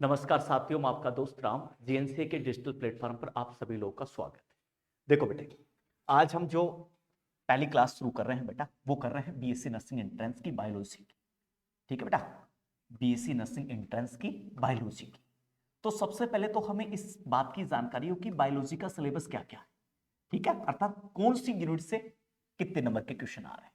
नमस्कार साथियों, मैं आपका दोस्त राम जीएनसीए के डिजिटल प्लेटफॉर्म पर आप सभी लोगों का स्वागत है। देखो बेटे, आज हम जो पहली क्लास शुरू कर रहे हैं बेटा, वो कर रहे हैं बीएससी नर्सिंग एंट्रेंस की बायोलॉजी की। ठीक है बेटा, बीएससी नर्सिंग एंट्रेंस की बायोलॉजी की। तो सबसे पहले तो हमें इस बात की जानकारी हो कि बायोलॉजी का सिलेबस क्या क्या है। ठीक है, अर्थात कौन सी यूनिट से कितने नंबर के क्वेश्चन आ रहे हैं।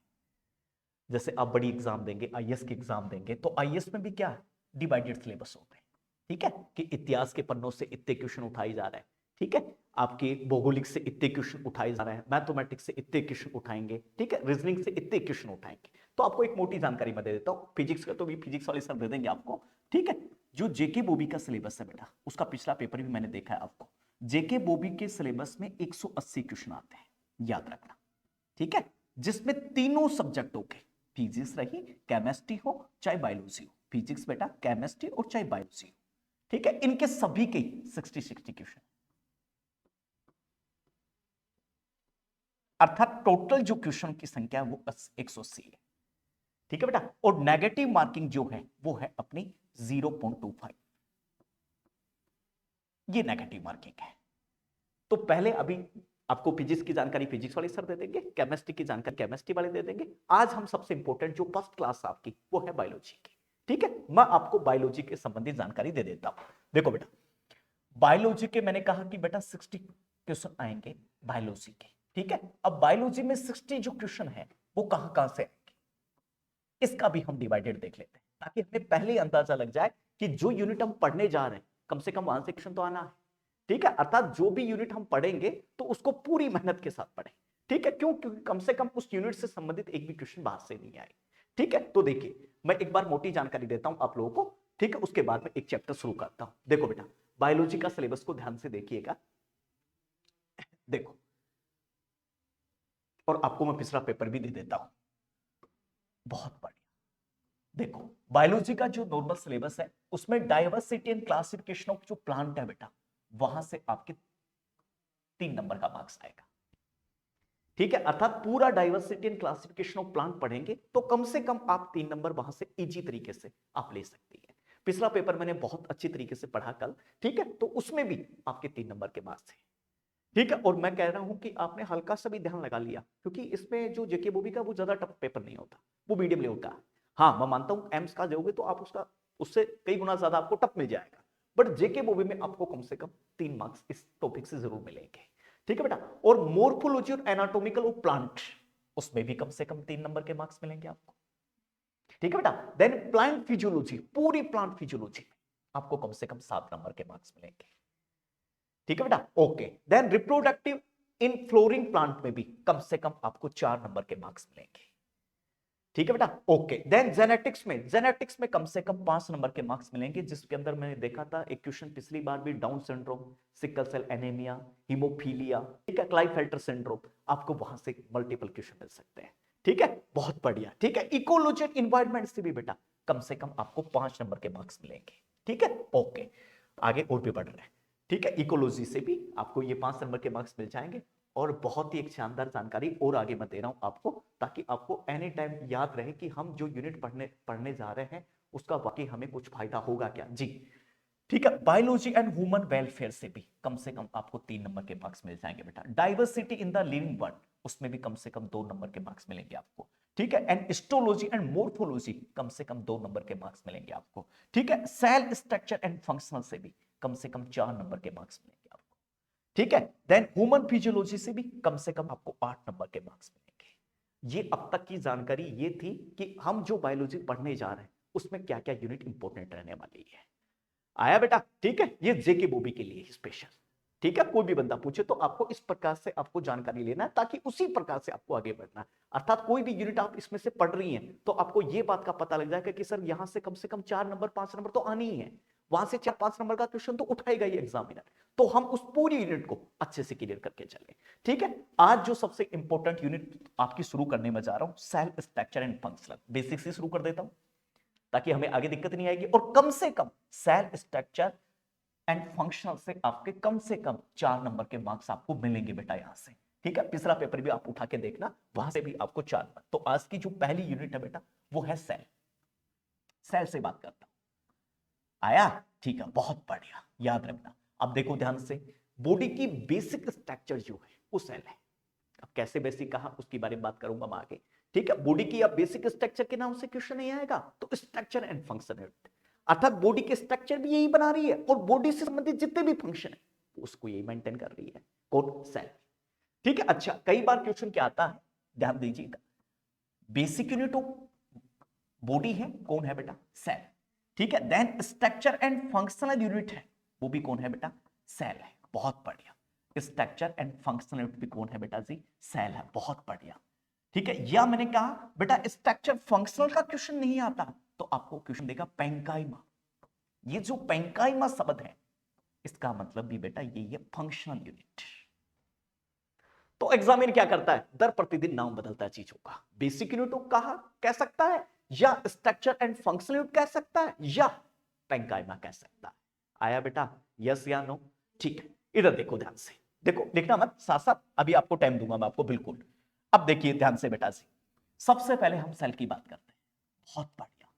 जैसे आप बड़ी एग्जाम देंगे, आईएएस की एग्जाम देंगे, तो आईएएस में भी क्या है, डिवाइडेड सिलेबस होते हैं। ठीक है, कि इतिहास के पन्नों से इतने क्वेश्चन उठाए जा रहे हैं। ठीक है, आपके भौगोलिक से इतने क्वेश्चन उठाए जा रहे हैं, मैथमेटिक्स से इतने क्वेश्चन उठाएंगे, ठीक है, रीजनिंग से इतने क्वेश्चन उठाएंगे। तो आपको एक मोटी जानकारी मैं दे देता हूं, फिजिक्स का तो भी फिजिक्स वाले सर दे देंगे आपको। ठीक है, जो जेके बोबी का सिलेबस है बेटा, उसका पिछला पेपर भी मैंने देखा है आपको। जेके बोबी के सिलेबस में 180 क्वेश्चन आते हैं, याद रखना। ठीक है, जिसमें तीनों सब्जेक्टों के, फिजिक्स रही, केमिस्ट्री हो चाहे बायोलॉजी हो, फिजिक्स बेटा, केमिस्ट्री और चाहे बायोलॉजी हो, ठीक है, इनके सभी के 60 क्वेश्चन, अर्थात टोटल जो क्वेश्चन की संख्या है वो 180 है। ठीक है बेटा, और नेगेटिव मार्किंग जो है वो है अपनी 0.25, ये नेगेटिव मार्किंग है। तो पहले अभी आपको फिजिक्स की जानकारी फिजिक्स वाले सर दे देंगे, केमिस्ट्री की जानकारी केमिस्ट्री वाले दे देंगे। आज हम सबसे इंपॉर्टेंट जो फर्स्ट क्लास आपकी वो है बायोलॉजी की। ठीक है, मैं आपको बायोलॉजी के संबंधित जानकारी दे देता हूं। देखो बेटा, बायोलॉजी के मैंने कहा कि बेटा 60 क्वेश्चन आएंगे बायोलॉजी के। ठीक है, अब बायोलॉजी में 60 जो क्वेश्चन है वो कहां कहां से आएंगे, इसका भी हम डिवाइडेड देख लेते हैं, ताकि हमें पहले ही अंदाजा लग जाए कि जो यूनिट हम पढ़ने जा रहे हैं कम से कम वहां से क्वेश्चन तो आना है। ठीक है, अर्थात जो भी यूनिट हम पढ़ेंगे तो उसको पूरी मेहनत के साथ पढ़ें। ठीक है, क्यों? क्योंकि कम से कम उस यूनिट से संबंधित एक भी क्वेश्चन बाहर से नहीं आए। ठीक है, तो देखिए मैं एक बार मोटी जानकारी देता हूं आप लोगों को। ठीक है, उसके बाद में एक चैप्टर शुरू करता हूं। देखो बेटा, बायोलॉजी का सिलेबस को ध्यान से देखिएगा। देखो, और आपको मैं पिछला पेपर भी दे देता हूं। बहुत बढ़िया। देखो, बायोलॉजी का जो नॉर्मल सिलेबस है उसमें डाइवर्सिटी एंड क्लासिफिकेशन ऑफ जो प्लांट है बेटा, वहां से आपके 3 नंबर का मार्क्स आएगा। ठीक है, अर्थात पूरा diversity and classification of plant पढ़ेंगे तो कम से कम आप 3 नंबर वहां से इजी तरीके से आप ले सकती है। पिछला पेपर मैंने बहुत अच्छी तरीके से पढ़ा कल। ठीक है, तो उसमें भी आपके 3 नंबर के मार्क्स हैं। ठीक है, और मैं कह रहा हूं कि आपने हल्का सा भी ध्यान लगा लिया, क्योंकि इसमें जो जेके बॉबी का वो ज्यादा टफ पेपर नहीं होता, वो मीडियम लेवल का है। हाँ, मैं मानता हूं एम्स का दोगे तो आप उसका उससे कई गुना ज्यादा आपको टफ मिल जाएगा, बट जेके बॉबी में आपको कम से कम 3 मार्क्स इस टॉपिक से जरूर मिलेंगे। ठीक है बेटा, और मोर्फोलॉजी और एनाटॉमिकल ऑफ प्लांट, उसमें भी कम से कम 3 नंबर के मार्क्स मिलेंगे आपको। ठीक है बेटा, देन प्लांट फिजियोलॉजी, पूरी प्लांट फिजियोलॉजी आपको कम से कम 7 नंबर के मार्क्स मिलेंगे। ठीक है बेटा, ओके। देन रिप्रोडक्टिव इन फ्लोरिंग प्लांट में भी कम से कम आपको 4 नंबर के मार्क्स मिलेंगे। ठीक है बेटा, ओके। देन जेनेटिक्स में कम से कम 5 नंबर के मार्क्स मिलेंगे, जिसके अंदर मैंने देखा था एक क्वेश्चन पिछली बार भी, down syndrome, sickle cell anaemia, haemophilia, ठीक है, क्लाइफेल्टर सिंड्रोम, आपको वहां से मल्टीपल क्वेश्चन मिल सकते हैं। ठीक है, बहुत बढ़िया। ठीक है, इकोलॉजी एंड एनवायरनमेंट से भी बेटा कम से कम आपको 5 नंबर के मार्क्स मिलेंगे। ठीक है, ओके, आगे और भी बढ़ रहे हैं। ठीक है, इकोलॉजी से भी आपको ये 5 नंबर के मार्क्स मिल जाएंगे। और बहुत ही एक शानदार जानकारी और आगे मैं दे रहा हूं आपको, ताकि आपको एनी टाइम याद रहे कि हम जो यूनिट पढ़ने जा रहे हैं उसका वाकई हमें कुछ फायदा होगा क्या जी। ठीक है, बायोलॉजी एंड ह्यूमन वेलफेयर से भी कम से कम आपको 3 नंबर के मार्क्स मिल जाएंगे बेटा। Diversity in the living world, उसमें भी कम से कम 2 नंबर के मार्क्स मिलेंगे आपको। ठीक है, एंड हिस्टोलॉजी एंड मोर्फोलॉजी कम से कम 2 नंबर के मार्क्स मिलेंगे आपको। ठीक है, सेल स्ट्रक्चर एंड फंक्शनल से भी कम से कम 4 नंबर के मार्क्स मिलेंगे आपको। ठीक है, देन ह्यूमन फिजियोलॉजी से भी कम से कम आपको 8 नंबर के मार्क्स मिलेंगे। ये अब तक की जानकारी ये थी कि हम जो बायोलॉजी पढ़ने जा रहे हैं उसमें क्या क्या यूनिट इंपॉर्टेंट रहने वाली है। आया बेटा? ठीक है, ये जेके बॉबी के लिए स्पेशल। ठीक है, कोई भी बंदा पूछे तो आपको इस प्रकार से आपको जानकारी लेना है, ताकि उसी प्रकार से आपको आगे बढ़ना है। अर्थात कोई भी यूनिट आप इसमें से पढ़ रही हैं तो आपको ये बात का पता लग जाएगा कि सर यहां से कम 4 नंबर 5 नंबर तो आनी ही है, वहां से 4 5 नंबर का क्वेश्चन तो उठाएगा ही एग्जामिनर। तो हम उस पूरी यूनिट को अच्छे से क्लियर करके चले। ठीक है, आज जो सबसे इंपॉर्टेंट यूनिट आपकी शुरू करने में जा रहा हूं, cell structure and functional, basic से शुरू कर देता हूं ताकि हमें आगे दिक्कत नहीं आएगी। और कम से कम सेल स्ट्रक्चर एंड फंक्शनल से आपके कम से कम 4 नंबर के मार्क्स आपको मिलेंगे बेटा यहां से। ठीक है, पिछला पेपर भी आप उठा के देखना, वहां से भी आपको 4 नंबर। तो आज की जो पहली यूनिट है बेटा वो है सेल। सेल से बात करता हूं, आया? ठीक है, बहुत बढ़िया, याद रखना। अब देखो ध्यान से, बॉडी की बेसिक स्ट्रक्चर जो है वो सेल है। अब कैसे बेसिक कहा उसके बारे में बात करूंगा मैं आगे। ठीक है, बॉडी की अब बेसिक स्ट्रक्चर के नाम से क्वेश्चन नहीं आएगा, तो स्ट्रक्चर एंड फंक्शन, अर्थात बॉडी के स्ट्रक्चर भी यही बना रही है और बॉडी से संबंधित जितने भी फंक्शन है उसको यही मेंटेन कर रही है, कौन? सेल। ठीक है, अच्छा कई बार क्वेश्चन क्या आता है, ध्यान दीजिएगा, बेसिक यूनिट ऑफ बॉडी है, कौन है बेटा? सेल। ठीक है, then structure and functional unit है, वो भी कौन है बेटा? सेल है। बहुत बढ़िया, स्ट्रक्चर एंड फंक्शनल यूनिट भी कौन है बेटा जी? सेल है। बहुत बढ़िया। ठीक है, या मैंने कहा बेटा स्ट्रक्चर फंक्शनल का क्वेश्चन नहीं आता तो आपको क्वेश्चन देगा पैंकाइमा। ये जो पैंकाइमा शब्द है इसका मतलब भी बेटा यही है, फंक्शनल यूनिट। तो एग्जामिनर क्या करता है, दर प्रतिदिन नाम बदलता है चीजों का। बेसिक यूनिट कहा कह सकता है, या स्ट्रक्चर एंड फंक्शनल यूनिट कह सकता है, या पैंकाइमा कह सकता है। आया बेटा, यस या नो? ठीक है, इधर देखो ध्यान से, देखो देखना मत, साथ साथ अभी आपको टाइम दूंगा मैं आपको, बिल्कुल। अब देखिए ध्यान से बेटा जी, सबसे पहले हम सेल की बात करते हैं। बहुत बढ़िया,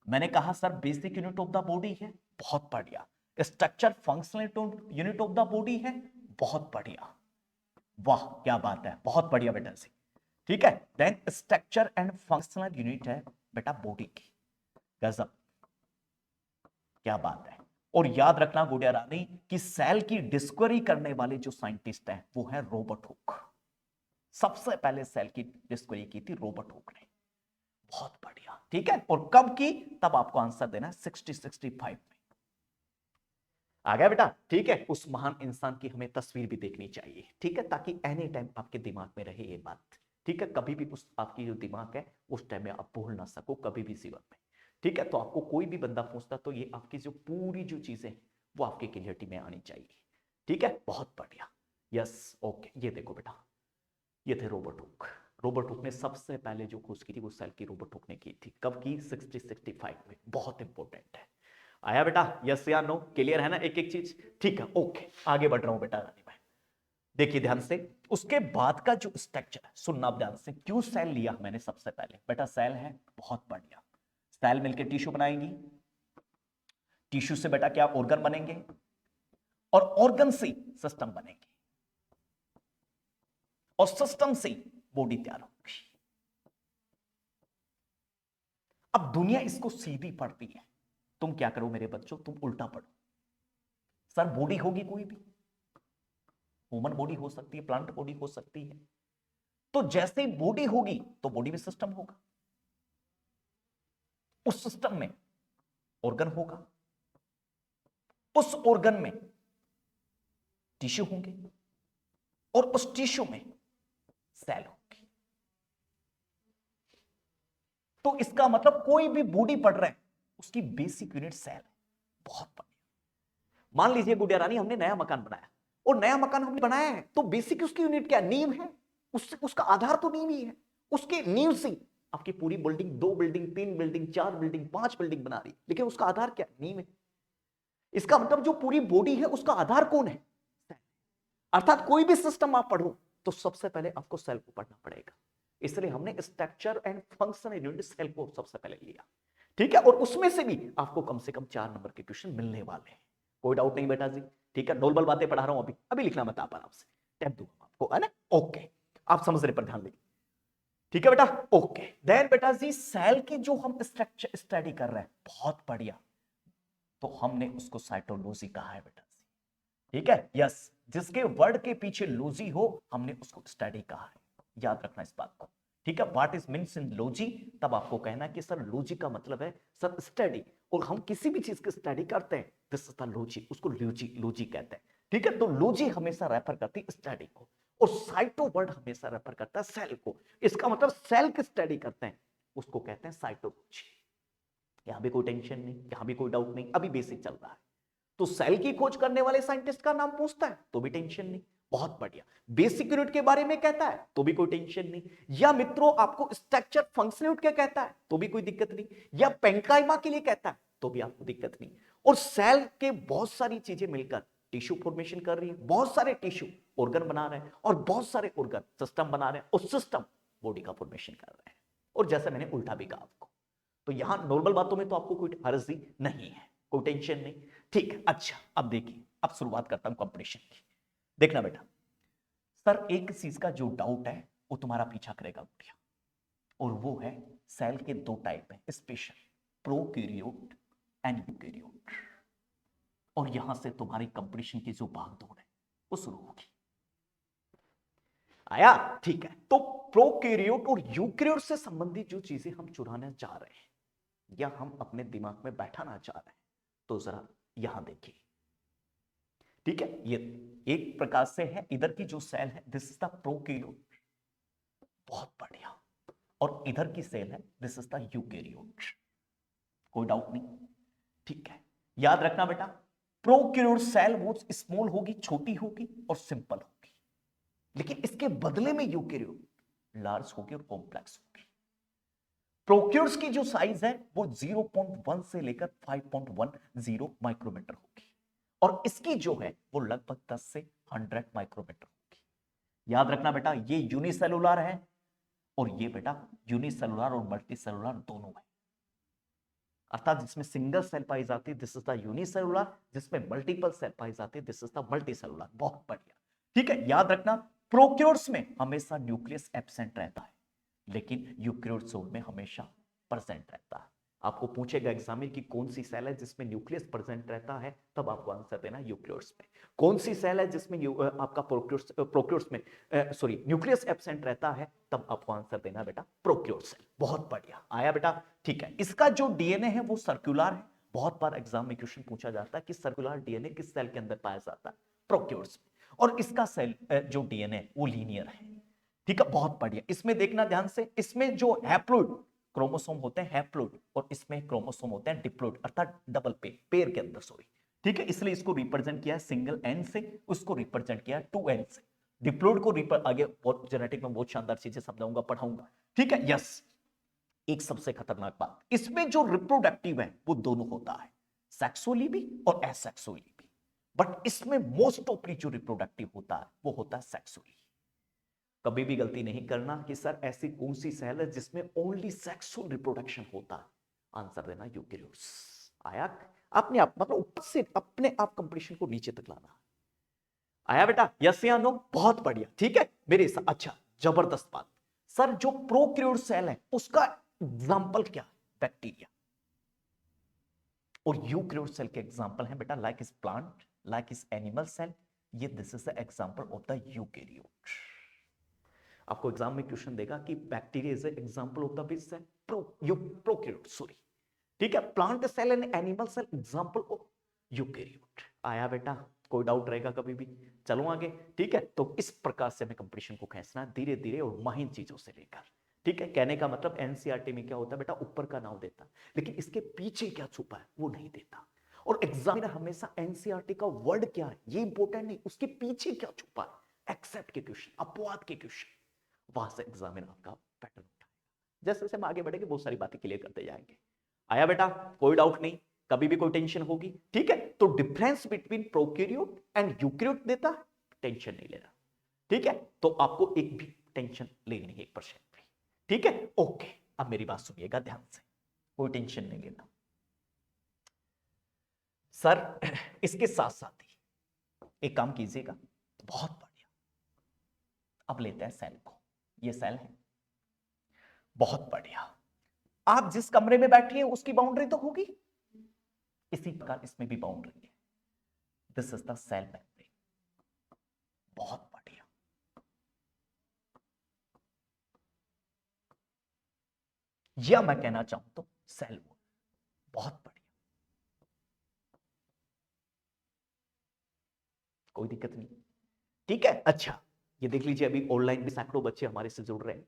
मैंने कहा sir basic unit of the body है, बहुत बढ़िया। Structure functional unit of the body है, बहुत बढ़िया, वाह क्या बात है, बहुत बढ़िया बेटा जी। ठीक है, then structure and functional unit है बेटा बॉडी की, गजब, क्या बात है। और याद रखना गुड़िया रानी कि सेल की डिस्कवरी करने वाले जो साइंटिस्ट हैं वो है रॉबर्ट हुक। सबसे पहले सेल की डिस्कवरी की थी रॉबर्ट हुक ने। बहुत बढ़िया, ठीक है, और कब की, तब आपको आंसर देना 65 में। आ गया बेटा? ठीक है, उस महान इंसान की हमें तस्वीर भी देखनी चाहिए, ठीक है, ताकि एनी टाइम आपके दिमाग में रहे ये बात। ठीक है, कभी भी उस आपकी जो दिमाग है उस टाइम में आप भूल ना सको कभी भी जीवन में। ठीक है, तो आपको कोई भी बंदा पूछता तो ये आपकी जो पूरी जो चीजें वो आपकी क्लियरिटी में आनी चाहिए। ठीक है, बहुत बढ़िया, यस ओके। ये देखो बेटा, ये थे रॉबर्ट हुक। रॉबर्ट हुक ने सबसे पहले जो खोज की थी वो सेल की रॉबर्ट हुक ने की थी, कब की? 65 में। बहुत इंपॉर्टेंट है। आया बेटा, यस या नो? क्लियर है ना एक एक चीज? ठीक है, ओके, आगे बढ़ रहा हूं बेटा रानी भाई। देखिए ध्यान से, उसके बाद का जो स्ट्रक्चर है, सुनना आप ध्यान से, क्यों सेल लिया मैंने सबसे पहले? बेटा सेल है, बहुत बढ़िया, सेल मिलकर टिश्यू बनाएंगी, टिश्यू से बेटा क्या ऑर्गन बनेंगे, और ऑर्गन से सिस्टम बनेंगे, और सिस्टम से बॉडी तैयार होगी। अब दुनिया इसको सीधी पढ़ती है, तुम क्या करो मेरे बच्चों, तुम उल्टा पढ़ो। सर बॉडी होगी कोई भी, ह्यूमन बॉडी हो सकती है, प्लांट बॉडी हो सकती है, तो जैसे ही बॉडी होगी तो बॉडी में सिस्टम होगा, उस सिस्टम में ऑर्गन होगा, उस ऑर्गन में टिश्यू होंगे, और उस टिश्यू में सेल होगी। तो इसका मतलब कोई भी बॉडी पढ़ रहे हैं उसकी बेसिक यूनिट सेल है। बहुत बढ़िया। मान लीजिए गुड़िया रानी हमने नया मकान बनाया, और नया मकान हमने बनाया है तो बेसिक उसकी यूनिट क्या? नींव है, उसका आधार तो नींव ही है। उसके नींव से आपकी पूरी building, 2 building, 3 building, 4 building, 5 building बना रही, लेकिन उसका आधार क्या? नींव है। इसका मतलब जो पूरी बॉडी है उसका आधार कौन है? अर्थात कोई भी सिस्टम आप पढ़ो तो सबसे पहले आपको सेल को पढ़ना पड़ेगा। इसलिए हमने structure and functional unit cell को सबसे पहले लिया। ठीक है, और उसमें से भी आपको कम से कम 4 नंबर के क्वेश्चन मिलने वाले हैं, कोई डाउट नहीं बेटा जी। ठीक है, नॉर्मल बातें पढ़ा रहा हूं, अभी अभी लिखना मत आप आराम से, टाइम दूंगा आपको, है ना? ओके, आप समझने पर ध्यान दें। ठीक है बेटा, ओके। देन बेटा जी सेल की जो हम स्ट्रक्चर स्टडी कर रहे हैं, बहुत बढ़िया, तो हमने उसको साइटोलॉजी कहा है बेटा जी। ठीक है, यस, जिसके वर्ड के पीछे लॉजी हो हमने उसको स्टडी कहा है, याद रखना इस बात को। ठीक है, what is means in logy, तब आपको कहना कि सर लॉजी का मतलब है सर स्टडी, और हम किसी भी चीज की स्टडी करते हैं दिस इज द लॉजी, उसको लॉजी लॉजी कहते हैं। ठीक है, तो लॉजी हमेशा रेफर करती है स्टडी को, और साइटो वर्ड हमेशा रेफर करता है सेल को। इसका मतलब सेल की स्टडी करते हैं उसको कहते हैं साइटोलॉजी। यहां भी कोई टेंशन नहीं, यहां भी कोई डाउट नहीं, अभी बेसिक चल रहा है। तो सेल की खोज करने वाले साइंटिस्ट का नाम पूछता है तो भी टेंशन नहीं, बहुत बढ़िया। बेसिक यूनिट के बारे में कहता है तो भी कोई टेंशन नहीं, या मित्रों आपको स्ट्रक्चर फंक्शन यूनिट क्या कहता है तो भी कोई दिक्कत नहीं, या पेंकाइमा के लिए कहता है तो भी आपको दिक्कत नहीं। और सेल के बहुत सारी चीजें मिलकर टिश्यू फॉर्मेशन कर रही है, बहुत सारे टिश्यू ऑर्गन बना रहे हैं, और बहुत सारे ऑर्गन सिस्टम बना रहे हैं, और सिस्टम बॉडी का फॉर्मेशन कर रहे हैं। और जैसे मैंने उल्टा भी कहा आपको, तो यहां नॉर्मल बातों में तो आपको कोई हर्ज नहीं है। कोई टेंशन नहीं, ठीक है। अच्छा अब देखिए, अब शुरुआत करता हूं कंपटीशन की। देखना बेटा, सर एक चीज का जो डाउट है वो तुम्हारा पीछा करेगा गुड़िया, और वो है सेल के दो टाइप है स्पेशल, प्रोकैरियोट एंड यूकैरियोट। और यहां से तुम्हारी कंपटीशन की जो भागदौड़ है वो शुरू होगी। आया, ठीक है। तो प्रोकैरियोट और यूकैरियोट से संबंधित जो चीजें हम चुराना चाह रहे हैं या हम अपने दिमाग में बैठाना चाह रहे हैं, तो जरा यहां देखिए, ठीक है। ये एक प्रकार से है, इधर की जो सेल है दिस इज द प्रोकैरियोट, बहुत बढ़िया। और इधर की सेल है दिस इज द यूकैरियोट, कोई डाउट नहीं, ठीक है। याद रखना बेटा, प्रोकैरियोट सेल वो स्मॉल होगी, छोटी होगी और सिंपल होगी, लेकिन इसके बदले में यूकैरियोट लार्ज होगी और कॉम्प्लेक्स होगी। प्रोकैरियोट्स की जो साइज है वो 0.1 से लेकर 5.10 माइक्रोमीटर होगी, और इसकी जो है वो लगभग 10 से 100 माइक्रोमीटर होगी। याद रखना बेटा, ये यूनिसेलुलर है और ये बेटा यूनिसेलुलर और मल्टीसेलुलर दोनों है। अर्थात जिसमें सिंगल सेल पाई जाती है दिस इज द यूनिसेलुलर, जिसमें मल्टीपल सेल पाई जाती है दिस इज द मल्टीसेलुलर। बहुत बढ़िया, ठीक है। याद रखना, प्रोकैरियोट्स में हमेशा न्यूक्लियस एब्सेंट रहता है, लेकिन यूकैरियोट्स में हमेशा प्रेजेंट रहता है। आपको पूछेगा एग्जाम में कि कौन सी सेल है जिसमें न्यूक्लियस प्रेजेंट रहता है, तब आपको आंसर देना यूकैरियोट्स में। कौन सी सेल है जिसमें आपका प्रोकैरियोट्स में सॉरी न्यूक्लियस एब्सेंट रहता है, तब आपको आंसर देना बेटा प्रोकैरियोट सेल। बहुत बढ़िया, आया बेटा, ठीक है। इसका जो डीएनए है वो सर्कुलर है। बहुत बार एग्जाम में क्वेश्चन पूछा जाता है कि सर्कुलर डीएनए किस सेल के अंदर पाया जाता है, प्रोकैरियोट्स में। और इसका सेल जो डीएनए वो लीनियर है, ठीक है। बहुत बढ़िया, इसमें देखना ध्यान से, इसमें जो हैप्लोइड क्रोमोसोम होते हैं हैप्लोइड, और इसमें क्रोमोसोम होते हैं डिप्लोइड, अर्थात डबल पेयर के अंदर, सॉरी, ठीक है। इसलिए इसको रिप्रेजेंट किया है सिंगल एन से, उसको रिप्रेजेंट किया है 2 एन से। डिप्लोइड को आगे बहुत जेनेटिक में बहुत शानदार चीजें समझाऊंगा, पढ़ाऊंगा, ठीक है। यस, एक सबसे खतरनाक बात, इसमें जो रिप्रोडक्टिव है वो दोनों होता है, सेक्सुअली भी और एसेक्सुअली भी, बट इसमें मोस्ट ऑफली जो रिप्रोडक्टिव होता है वो होता है सेक्सुअली। कभी भी गलती नहीं करना कि सर ऐसी कौन सी सेल है जिसमें ओनली सेक्सुअल रिप्रोडक्शन होता है, आंसर देना यूकैरियोट्स। आया, अपने आप मतलब ऊपर से अपने आप कंपटीशन को नीचे तक लाना। आया बेटा, यस या नो? बहुत बढ़िया, ठीक है मेरे साथ। अच्छा, जबरदस्त बात। सर जो प्रोकैरियोट सेल है उसका एग्जांपल क्या है? बैक्टीरिया। और यूकैरियोट सेल के एग्जांपल है बेटा लाइक इस प्लांट, लाइक इस एनिमल सेल, ये this is the example of the eukaryote. आपको एग्जाम में क्वेश्चन देगा कि bacteria is example of the which cell, prokaryote, sorry, ठीक है। Plant cell and animal cell example of eukaryote. आया बेटा, कोई डाउट रहेगा कभी भी? चलो आगे, ठीक है। तो इस प्रकार से हमें कंपटीशन को खींचना है धीरे धीरे और महीन चीजों से लेकर, ठीक है। कहने का मतलब एनसीईआरटी में क्या होता है बेटा, ऊपर का नाम देता है, लेकिन इसके पीछे क्या छुपा है वो नहीं देता। और एग्जामिनर हमेशा एनसीईआरटी का वर्ड क्या है ये इंपॉर्टेंट नहीं, उसके पीछे क्या छुपा है, एक्सेप्ट के क्वेश्चन, अपवाद के क्वेश्चन, वहां से एग्जामिनर आपका पैटर्न उठाएगा। जैसे जैसे हम आगे बढ़ेंगे बहुत सारी बातें क्लियर करते जाएंगे। आया बेटा, कोई डाउट नहीं, कभी भी कोई टेंशन होगी, ठीक है। तो difference between prokaryote and eukaryote देता है, टेंशन नहीं लेना, ठीक है। तो आपको एक भी टेंशन लेनी नहीं, 1% भी, ठीक है। ओके, अब मेरी बात सुनिएगा ध्यान से, कोई टेंशन नहीं लेना सर। इसके साथ साथ ही एक काम कीजिएगा, बहुत बढ़िया। अब लेते हैं सेल को, ये सेल है, बहुत बढ़िया। आप जिस कमरे में बैठी हैं उसकी बाउंड्री तो होगी, इसी प्रकार इसमें भी बाउंड्री है, this is the cell membrane. बहुत बढ़िया, या मैं कहना चाहूं तो सेल वॉल, बहुत बढ़िया, कोई दिक्कत नहीं, ठीक है। अच्छा, ये देख लीजिए, अभी ऑनलाइन भी सैकड़ों बच्चे हमारे से जुड़ रहे हैं।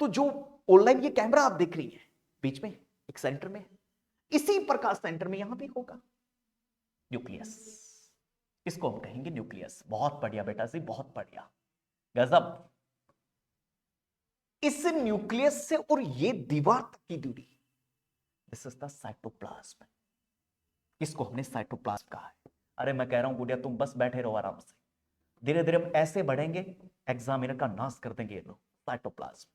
तो जो ऑनलाइन ये कैमरा आप देख रही हैं बीच में एक सेंटर में, इसी प्रकार सेंटर में यहां भी होगा न्यूक्लियस, इसको हम कहेंगे न्यूक्लियस। बहुत बढ़िया बेटा जी, बहुत बढ़िया, गजब। इस न्यूक्लियस से और ये दीवार तक की दूरी, दिस इज द साइटोप्लाज्म, इसको हमने साइटोप्लाज्म कहा है। अरे मैं कह रहा हूं गुड़िया, तुम बस बैठे रहो आराम से, धीरे धीरे हम ऐसे बढ़ेंगे, एग्जामिनर का नाश कर देंगे ये लोग। साइटोप्लाज्म,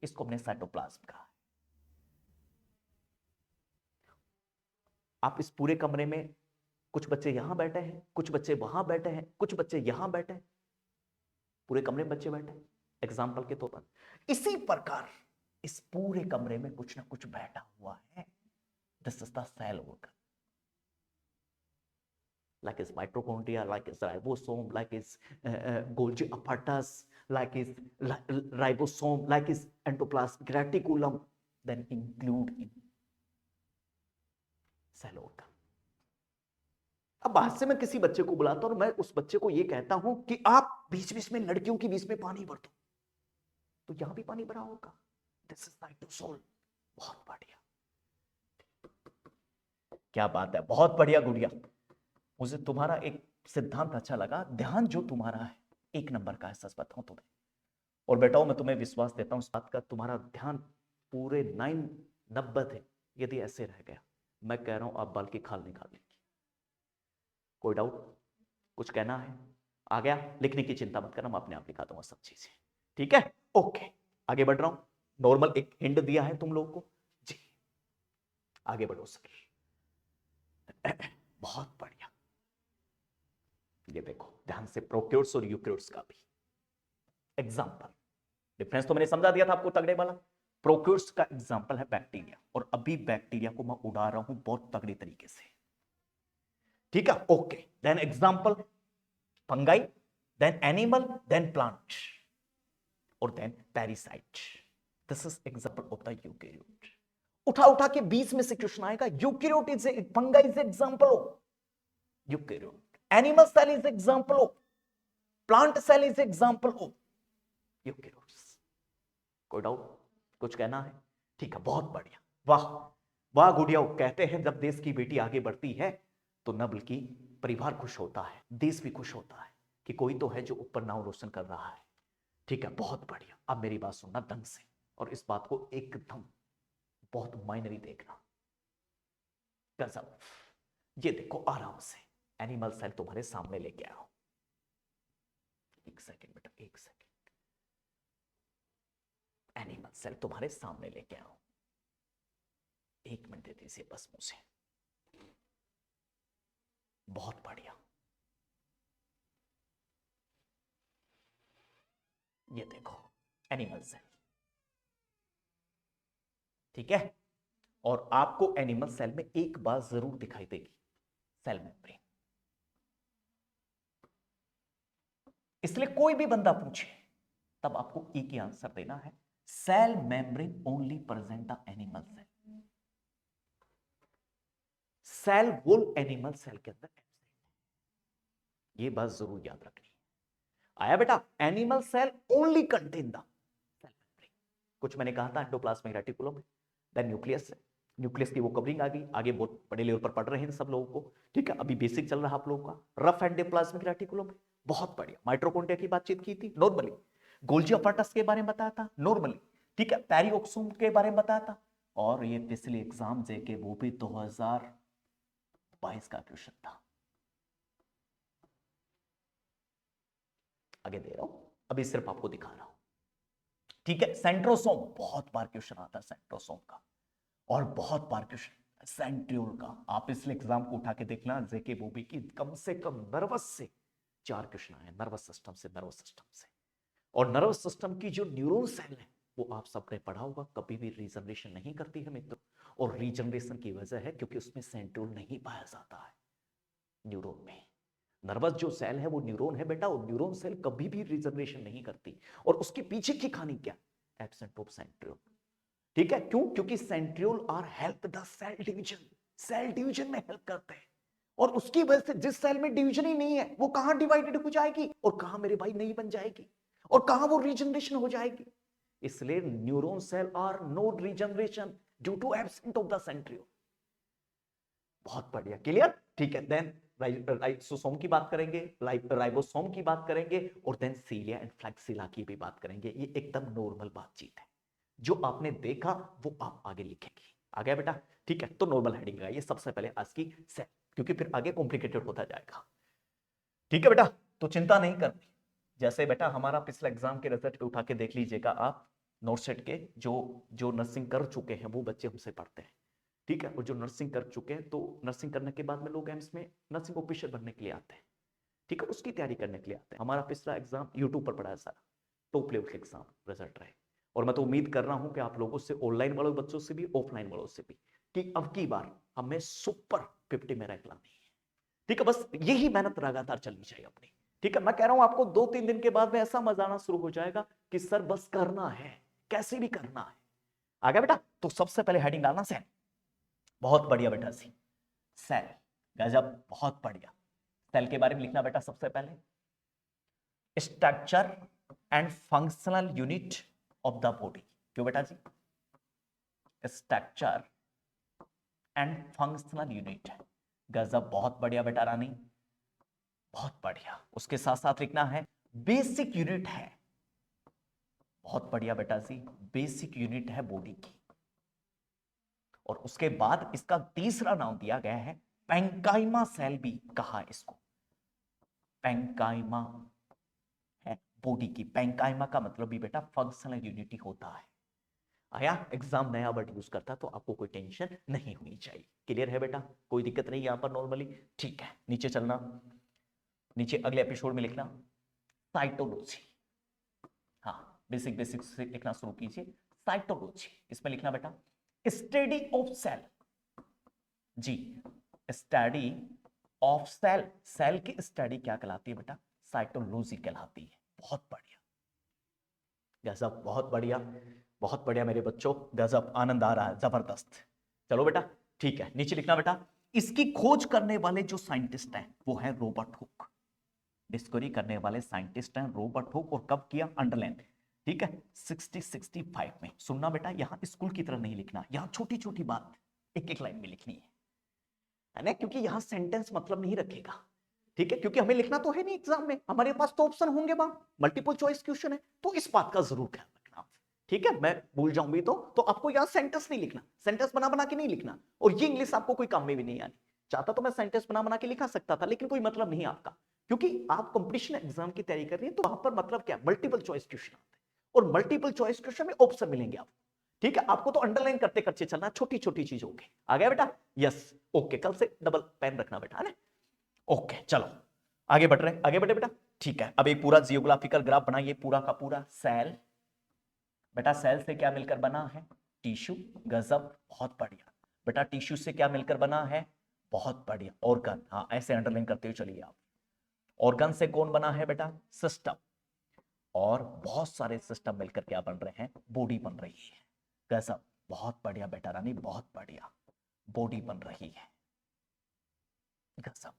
इसको हमने साइटोप्लाज्म कहा है। आप इस पूरे कमरे में कुछ बच्चे यहां बैठे हैं, कुछ बच्चे वहां बैठे हैं, कुछ बच्चे यहां बैठे हैं, पूरे कमरे में बच्चे बैठे हैं एग्जाम्पल के तौर पर। इसी प्रकार इस पूरे कमरे में कुछ ना कुछ बैठा हुआ है। This is the cell work, like its mitochondria, like its ribosome, like its Golgi apparatus, like its ribosome, like its endoplasmic reticulum, then include in cell organ. अब बाहर से मैं किसी बच्चे को बुलाता हूं और मैं उस बच्चे को यह कहता हूं कि आप बीच बीच में लड़कियों के बीच में पानी भर दो, तो यहां भी पानी भरा होगा। This is cytosol. बहुत बढ़िया, क्या बात है, बहुत बढ़िया गुड़िया। मुझे तुम्हारा एक सिद्धांत अच्छा लगा, ध्यान जो तुम्हारा है 1 नंबर का है, सच बताऊं तुम्हें। और बेटाओ मैं तुम्हें विश्वास देता हूं इस बात का, तुम्हारा ध्यान पूरे 9-90 थे, यदि ऐसे रह गया मैं कह रहा हूं आप बाल की खाल निकाल लेंगे। कोई डाउट, कुछ कहना है? आ गया? लिखने की चिंता मत करना, मैं अपने आप लिखा दूंगा सब चीजें, ठीक है? ओके, आगे बढ़ रहा हूं। नॉर्मल एक हिंट दिया है तुम लोगों को जी, आगे बढ़ो सर। बहुत बढ़िया, ये देखो ध्यान से, प्रोक्यूर्स और यूक्रियोट्स का भी एग्जांपल, डिफरेंस तो मैंने समझा दिया था आपको तगड़े वाला। प्रोक्यूर्स का एग्जांपल है बैक्टीरिया, और अभी बैक्टीरिया को मैं उड़ा रहा हूं बहुत तगड़ी तरीके से, ठीक है? Okay, then example fungi, then animal, then plant, और then parasite. This is example of the eukaryote. उठा उठा के 20 में से क्वेश्चन आएगा। Eukaryote is fungi is example of eukaryote, animal cell is example of, plant cell is example of eukaryotes. कोई doubt, कुछ कहना है? ठीक है, बहुत बढ़िया, वाह वाह गुड़िया। कहते हैं जब देश की बेटी आगे बढ़ती है तो न बल्कि परिवार खुश होता है, देश भी खुश होता है कि कोई तो है जो ऊपर नाम रोशन कर रहा है। ठीक है, बहुत बढ़िया। अब मेरी बात सुनना ढंग से, और इस बात को एकदम बहुत माइनरी देखना। गजब, ये देखो आराम से एनिमल सेल तुम्हारे सामने लेके आओ। एक सेकेंड बेटा, एक सेकेंड, एनिमल सेल तुम्हारे सामने लेके आओ। 1 मिनट दे दीजिए बस मुझे। बहुत बढ़िया, ये देखो एनिमल सेल, ठीक है? और आपको एनिमल सेल में एक बात जरूर दिखाई देगी, सेल मेम्ब्रेन। इसलिए कोई भी बंदा पूछे तब आपको एक ही आंसर देना है, cell membrane only present the animal cell. Cell wall animal cell के अंदर एब्सेंट है, ये बात जरूर याद रखनी है। आया बेटा? Animal cell only contain the cell membrane. कुछ मैंने कहा था एंडोप्लाज्मिक रेटिकुलम में, देन न्यूक्लियस है, न्यूक्लियस की वो कवरिंग आ गई, आगे बहुत बड़े लेवल पर पढ़ रहे हैं सब लोगों को, ठीक है? अभी बेसिक चल रहा है आप लोगों का। रफ एंडोप्लाज्मिक रेटिकुलम है, बहुत बढ़िया। माइटोकॉन्ड्रिया की बातचीत की थी नॉर्मली, गोल्जी अपैरेटस के बारे में बताया था नॉर्मली, ठीक है? पेरिओक्सोम के बारे में बताया था, और ये पिछले एग्जाम देके वो भी 2022 का क्वेश्चन था। आगे दे रहा हूं, अभी सिर्फ आपको दिखा रहा हूं, ठीक है? सेंट्रोसोम, बहुत बार क्वेश्चन आता है सेंट्रोसोम का, और बहुत बार क्वेश्चन सेंट्रियोल का। आप इसलिए एग्जाम को उठा के देखना जेके बोबी की, कम से कम नर्वस से 4 क्वेश्चन आए, नर्वस सिस्टम से, नर्वस सिस्टम से। और नर्वस सिस्टम की जो न्यूरॉन सेल है वो आप सबने पढ़ा होगा, कभी भी रीजनरेशन नहीं करती है मित्रों। और रीजनरेशन की वजह है क्योंकि उसमें सेंट्रियोल नहीं पाया जाता है न्यूरॉन में। नर्वस जो सेल है वो न्यूरॉन है बेटा, और न्यूरॉन सेल कभी भी रीजनरेशन नहीं करती। और उसके पीछे की कहानी क्या? एब्सेंट ऑफ सेंट्रियोल, ठीक है? क्यों? क्योंकि centriole are help the cell division, cell division में हेल्प करते हैं। और उसकी वजह से जिस सेल में डिवीजन ही नहीं है वो कहां डिवाइडेड हो जाएगी, और कहां मेरे भाई नहीं बन जाएगी, और कहां वो रीजनरेशन हो जाएगी। इसलिए neuron cell are no regeneration due to absent of the centriole. बहुत बढ़िया, क्लियर? ठीक है, देन लाइसोसोम की बात करेंगे, राइबोसोम की बात करेंगे, और देन सीलिया एंड फ्लैक्सिला की भी बात करेंगे। ये एकदम नॉर्मल बातचीत है, जो आपने देखा वो आप आगे लिखेंगे। आ गया बेटा? ठीक है, तो नॉर्मल हेडिंग लगाइए सबसे पहले आज की सेल, क्योंकि फिर आगे कॉम्प्लिकेटेड होता जाएगा। ठीक है बेटा, तो चिंता नहीं करनी। जैसे बेटा हमारा पिछला एग्जाम के रिजल्ट उठा के देख लीजिएगा आप, नोट सेट के जो जो नर्सिंग कर चुके हैं वो बच्चे हमसे पढ़ते हैं, ठीक है, और जो नर्सिंग कर चुके हैं, तो नर्सिंग करने के बाद में लोग एम्स में नर्सिंग ऑफिसर बनने के लिए आते हैं, ठीक है, उसकी तैयारी करने के लिए आते हैं। हमारा पिछला एग्जाम यूट्यूब पर पड़ा है सारा, टॉप लेवल के एग्जाम रिजल्ट रहे, और मैं तो उम्मीद कर रहा हूं कि आप लोगों से, ऑनलाइन वालों बच्चों से भी, ऑफलाइन वालों से भी, कि अब की बार हमें सुपर 50 में रैंक लानी है। ठीक है, बस यही मेहनत लगातार चलनी चाहिए अपनी। ठीक है, मैं कह रहा हूं आपको 2-3 दिन के बाद में ऐसा मजा आना शुरू हो जाएगा कि सर बस करना है, कैसे भी करना है। आ गया बेटा? तो सबसे पहले हेडिंग डालना सेल। बहुत बढ़िया बेटा सी, सेल, गजब, बहुत बढ़िया। सेल के बारे में लिखना बेटा सबसे पहले, structure and functional unit of the body. क्यों बेटा जी? स्ट्रक्चर एंड फंक्शनल यूनिट है, गजब, बहुत बढ़िया बेटा रानी, बहुत बढ़िया। उसके साथ साथ लिखना है बेसिक यूनिट है, बहुत बढ़िया बेटा जी, बेसिक यूनिट है बॉडी की। और उसके बाद इसका तीसरा नाम दिया गया है पैंकाइमा सेल, भी कहा इसको, पैंकाइमा है बॉडी की। पैंकाइमा का मतलब भी बेटा फंक्शनल यूनिट होता है। आया? एग्जाम नया वर्ड यूज करता तो आपको कोई टेंशन नहीं होनी चाहिए। क्लियर है बेटा? कोई दिक्कत नहीं यहां पर नॉर्मली। ठीक है, नीचे चलना, नीचे अगले एपिसोड में लिखना साइटोलॉजी। हाँ, बेसिक बेसिक से लिखना शुरू कीजिए। साइटोलॉजी, इसमें लिखना बेटा स्टडी ऑफ सेल। जी, स्टडी ऑफ सेल, सेल की स्टडी क्या कहलाती है बेटा? साइटोलॉजी कहलाती है। बहुत बढ़िया, गजब, बहुत बढ़िया, बहुत बढ़िया मेरे बच्चों, गजब, आनंद आ रहा है, जबरदस्त। चलो बेटा, ठीक है, नीचे लिखना बेटा इसकी खोज करने वाले जो साइंटिस्ट हैं वो है रॉबर्ट हुक। डिस्कवरी करने वाले साइंटिस्ट हैं रॉबर्ट हुक, और कब किया? अंडरलाइन, ठीक है, 65 में। सुनना बेटा, यहां स्कूल की तरह नहीं लिखना, यहां छोटी छोटी बात एक एक लाइन में लिखनी है ना, क्योंकि यहां सेंटेंस मतलब नहीं रखेगा। ठीक है, क्योंकि हमें लिखना तो है नहीं एग्जाम में, हमारे पास तो ऑप्शन होंगे, वहां मल्टीपल चॉइस क्वेश्चन है, तो इस बात का जरूर ख्याल रखना। ठीक है, मैं भूल जाऊंगी तो आपको यहां सेंटेंस नहीं लिखना, सेंटेंस बना बना के नहीं लिखना, और ये इंग्लिश आपको कोई काम में भी नहीं आनी। चाहता तो मैं सेंटेंस बना बना के लिखा सकता था, लेकिन कोई मतलब नहीं आपका, क्योंकि आप कंपटीशन एग्जाम की तैयारी कर रही हैं, तो वहां पर मतलब क्या, मल्टीपल चॉइस क्वेश्चन आते हैं, और मल्टीपल चॉइस क्वेश्चन में ऑप्शन मिलेंगे आपको। ठीक है, आपको तो अंडरलाइन करते करते चलना, छोटी छोटी चीजों के। आ गया बेटा? यस, ओके, कल से डबल पेन रखना बेटा, है ना? ओके, चलो आगे बढ़ रहे हैं, आगे बढ़े बेटा। ठीक है, अब एक पूरा जियोग्राफिकल ग्राफ बनाइए, पूरा का पूरा। सेल, बेटा सेल से क्या मिलकर बना है? टिश्यू, गजब, बहुत बढ़िया बेटा। टिश्यू से क्या मिलकर बना है? बहुत बढ़िया, ऑर्गन, हाँ ऐसे अंडरलाइन करते हुए चलिए आप। ऑर्गन से कौन बना है बेटा? सिस्टम, और बहुत सारे सिस्टम मिलकर क्या बन रहे हैं? बॉडी बन रही है। गजब, बहुत बढ़िया बेटा रानी, बहुत बढ़िया, बॉडी बन रही है, गजब,